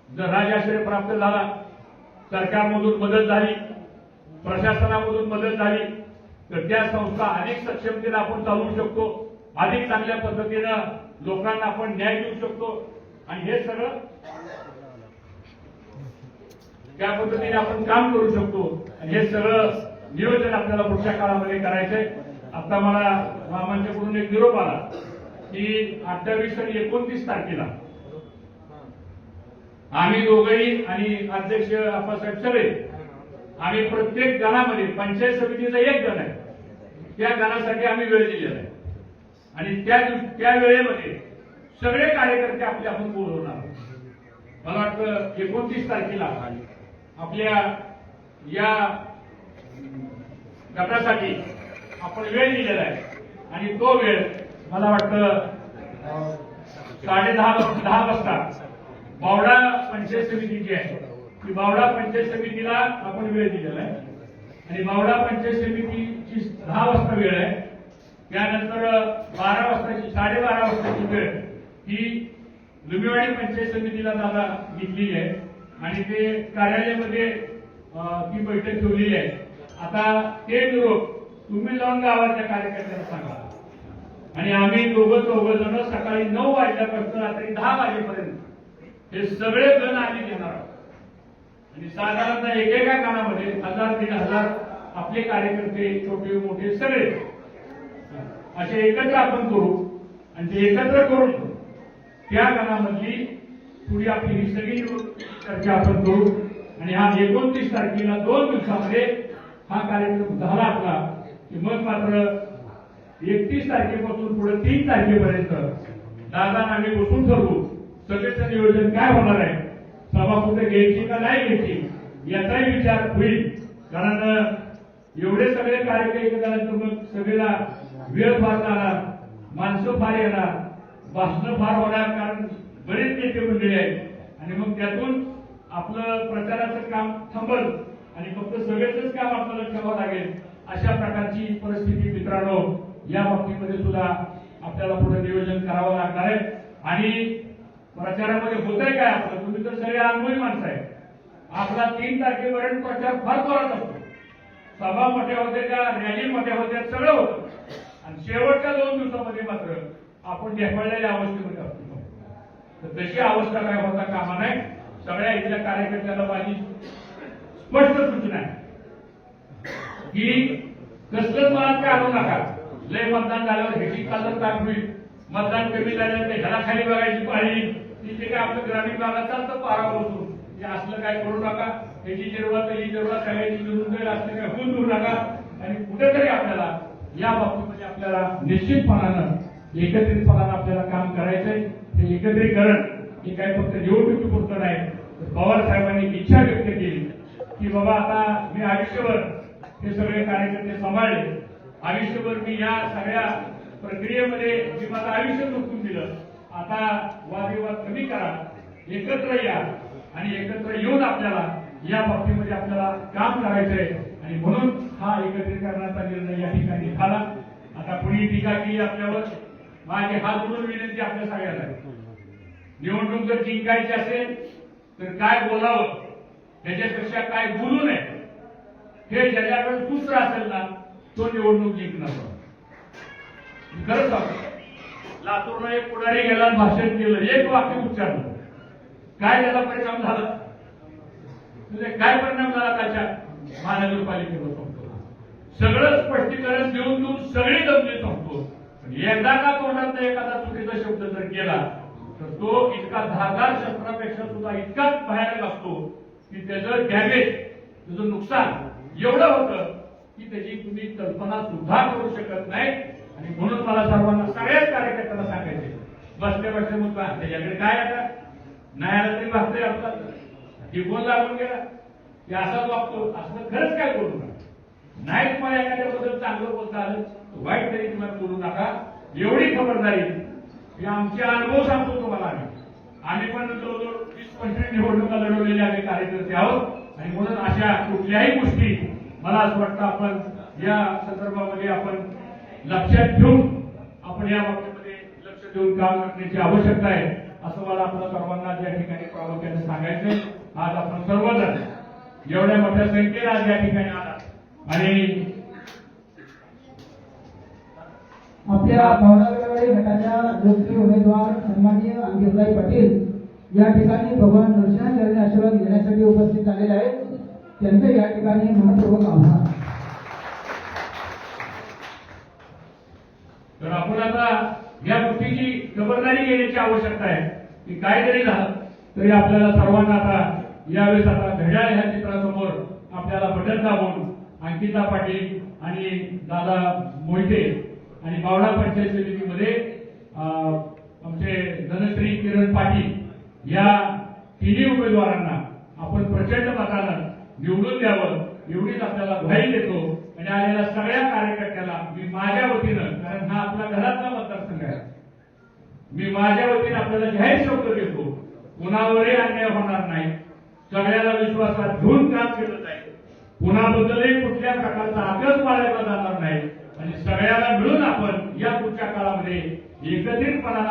जर राजाश्रय प्राप्त झाला, सरकारमधून मदत झाली, प्रशासनामधून मदत झाली तर त्या संस्था अधिक सक्षमतेने आपण चालवू शकतो, अधिक चांगल्या पद्धतीनं लोकांना आपण न्याय देऊ शकतो आणि हे सगळं त्या पद्धतीने आपण काम करू शकतो आणि हे सगळं नियोजन आपल्याला पुढच्या काळामध्ये करायचंय. आता मला मामांच्याकडून एक निरोप आला की 28 आणि 29 तारखेला आम्ही दोघंही आणि अध्यक्ष आप्पासाहेब सगळे आम्ही प्रत्येक गणामध्ये पंचायत समितीचा एक गण आहे, त्या गणासाठी आम्ही वेळ दिलेला आहे आणि त्या वेळेमध्ये सगळे कार्यकर्ते आपले आपण बोलवणार. मला वाटतं 29 तारखेला आपल्या या गटासाठी आपण वेळ दिलेला आहे आणि तो वेळ मला वाटतं 10:30 वाजता बावडा पंचायत समिती जी आहे ती बावडा पंचायत समितीला आपण वेळ दिलेला आहे आणि बावडा पंचायत समितीची 10 वाजता वेळ आहे. त्यानंतर 12 वाजताची 12:30 वाजताची वेळ ही लुंबिवाडी पंचायत समितीला दादा घेतलेली आहे आणि ते कार्यालयामध्ये ती बैठक ठेवलेली आहे. आता ते निरोप तुम्ही जाऊन गावाच्या कार्यकर्त्यांना सांगा आणि आम्ही दोघं जण सकाळी 9 वाजल्यापासून रात्री 10 वाजेपर्यंत हे सगळे गण आधी घेणार आहोत आणि साधारणतः एकेका गावामध्ये 1000-1500 आपले कार्यकर्ते छोटे मोठे सगळे असे एकत्र आपण करू आणि ते एकत्र करून त्या गणामधली पुढे आपली ही सगळी चर्चा आपण करू आणि हा 29 तारखेला 2 दिवसामध्ये हा कार्यक्रम झाला आपला की मग मात्र 31 तारखेपासून पुढे 3 तारखेपर्यंत दादा आम्ही बसून ठरवू सगळ्याचं नियोजन काय होणार आहे, सभा कुठे घ्यायची का नाही घ्यायची याचाही विचार होईल. कारण एवढे सगळे कार्यक्रम झाल्यानंतर मग सगळ्याला वेळ फार जाणार, माणसं फार येणार, भाषणं फार होणार, कारण बरेच नेते मंडळी आहेत आणि मग त्यातून आपलं प्रचाराचं काम थांबल आणि फक्त सगळ्याच काम आपल्याला ठेवावं लागेल. अशा प्रकारची परिस्थिती मित्रांनो या बाबतीमध्ये सुद्धा आपल्याला पुढे नियोजन करावं लागणार आहे. आणि प्रचारामध्ये होतंय काय आपलं, तुम्ही तर सगळे अनुभवी माणसं आहे, आपला 3 तारखेपर्यंत प्रचार फार जोरात असतो, सभा मोठ्या होत्या, त्या रॅली मोठ्या होत्या, सगळं होतं आणि शेवटच्या 2 दिवसामध्ये मात्र आपण ढेपाळलेल्या अवस्थेमध्ये असतो. तर तशी अवस्था काय होता कामा नाही. सगळ्या इथल्या कार्यकर्त्याला माझी स्पष्ट सूचना आहे की कसलंच मनात काय आणू नका. लय मतदान झाल्यावर ह्याची कालच दाखवी, मतदान कमी झाल्यावर ह्याला खाली बघायची पाळी, तिथे काय आपलं ग्रामीण भागात चालतं पारा बसून, हे असलं काय करू नका. ह्याची जिरवा त्याची जिरवा सगळ्याची मिळून जाईल असलं काय होऊन देऊ नका. आणि कुठेतरी आपल्याला या बाबतीमध्ये आपल्याला निश्चितपणानं एकत्रितपणानं आपल्याला काम करायचंय. हे एकत्रीकरण हे काय फक्त निवडणुकीपुरतं नाही, तर पवार साहेबांनी इच्छा व्यक्त केली की बाबा आता मी आयुष्यभर हे सगळे कार्यकर्ते सांभाळले, आयुष्यभर मी या सगळ्या प्रक्रियेमध्ये मी माझं आयुष्य झोकून दिलं, आता वादविवाद कमी करा, एकत्र या आणि एकत्र येऊन आपल्याला या बाबतीमध्ये आपल्याला काम करायचंय. आणि म्हणून हा एकत्रीकरणाचा निर्णय या ठिकाणी झाला. आता कुणी टीका केली आपल्यावर, माझी हात जोडून विनंती आपल्या सगळ्यांना आहे. निवडणूक जर जिंकायची असेल तर काय बोलावं, त्याच्यापेक्षा काय बोलू नये, हे ज्याच्याकडे सूत्र असेल ना तो निवडणूक जिंकणार. खरंच सांगतो, लातूरला एक पुढारी गेला, भाषण केलं, एक वाक्य उच्चारलं, काय त्याचा परिणाम झाला, म्हणजे काय परिणाम झाला त्याच्या महानगरपालिकेवर सांगतो. सगळं स्पष्टीकरण देऊन देऊन सगळी दमली सांगतो. एकदा का तोंडात एखादा चुकीचा शब्द जर केला तर तो इतका धारदार शस्त्रापेक्षा सुद्धा इतकाच भयानक असतो की त्याचं डॅमेज, त्याचं नुकसान एवढं होतं की त्याची तुम्ही कल्पना सुद्धा करू शकत नाही. आणि म्हणून मला सर्वांना, सगळ्याच कार्यकर्त्यांना सांगायचे, बसल्या बसल्या मुद्दा त्याच्याकडे काय आता नाही आला तरी वागतोय आपला, टिकून लागून गेला की असाच वागतो, असं खरंच काय बोलू नका. नाही तुम्हाला एखाद्याबद्दल चांगलं बोलता आलं, वाईट तरी तुम्हाला बोलू नका. एवढी खबरदारी ही आमचे अनुभव सांगतो तुम्हाला. आम्ही पण जवळजवळ 20-25 निवडणुका लढवलेले आम्ही कार्यकर्ते आहोत. आणि म्हणून अशा कुठल्याही गोष्टी मला असं वाटतं आपण या संदर्भामध्ये आपण लक्षात घेऊन आपण या बाबतीमध्ये लक्ष देऊन काम करण्याची आवश्यकता आहे, असं मला आपल्या सर्वांना या ठिकाणी प्रामुख्याने सांगायचंय. आज आपण सर्वजण एवढ्या मोठ्या संख्येने आज या ठिकाणी आला आणि आपल्या भावनगरवाडी गटाच्या लोकप्रिय उमेदवार सन्माननीय अंकितभाई पाटील या ठिकाणी भगवान दर्शनाचे आशीर्वाद घेण्यासाठी उपस्थित झालेले आहेत. त्यांचे या ठिकाणी मनपूर्वक आभार. तर आपण आता या गोष्टीची खबरदारी घेण्याची आवश्यकता आहे की काय जरी झालं तरी आपल्याला सर्वांना आता यावेळेस आता घड्याळ ह्या चित्रासमोर आपल्याला बटन दाबून अंकिता पाटील आणि दादा मोहिते आणि बावडा पंचायत समितीमध्ये आमचे धनश्री किरण पाटील या तिन्ही उमेदवारांना आपण प्रचंड मतानं निवडून द्यावं एवढीच आपल्याला ग्वाही देतो. आणि आलेल्या सगळ्या कार्यकर्त्याला मी माझ्या वतीनं, कारण हा आपला घरातला मतदारसंघ आहे, मी माझ्या वतीनं आपल्याला जाहीर शब्द देतो, कुणावरही अन्याय होणार नाही, सगळ्याला विश्वासात घेऊन काम केलं जाईल, कुणाबद्दलही कुठल्या प्रकारचा आकस बाळगला जाणार नाही आणि सगळ्याला मिळून आपण या पुढच्या काळामध्ये एकत्रितपणानं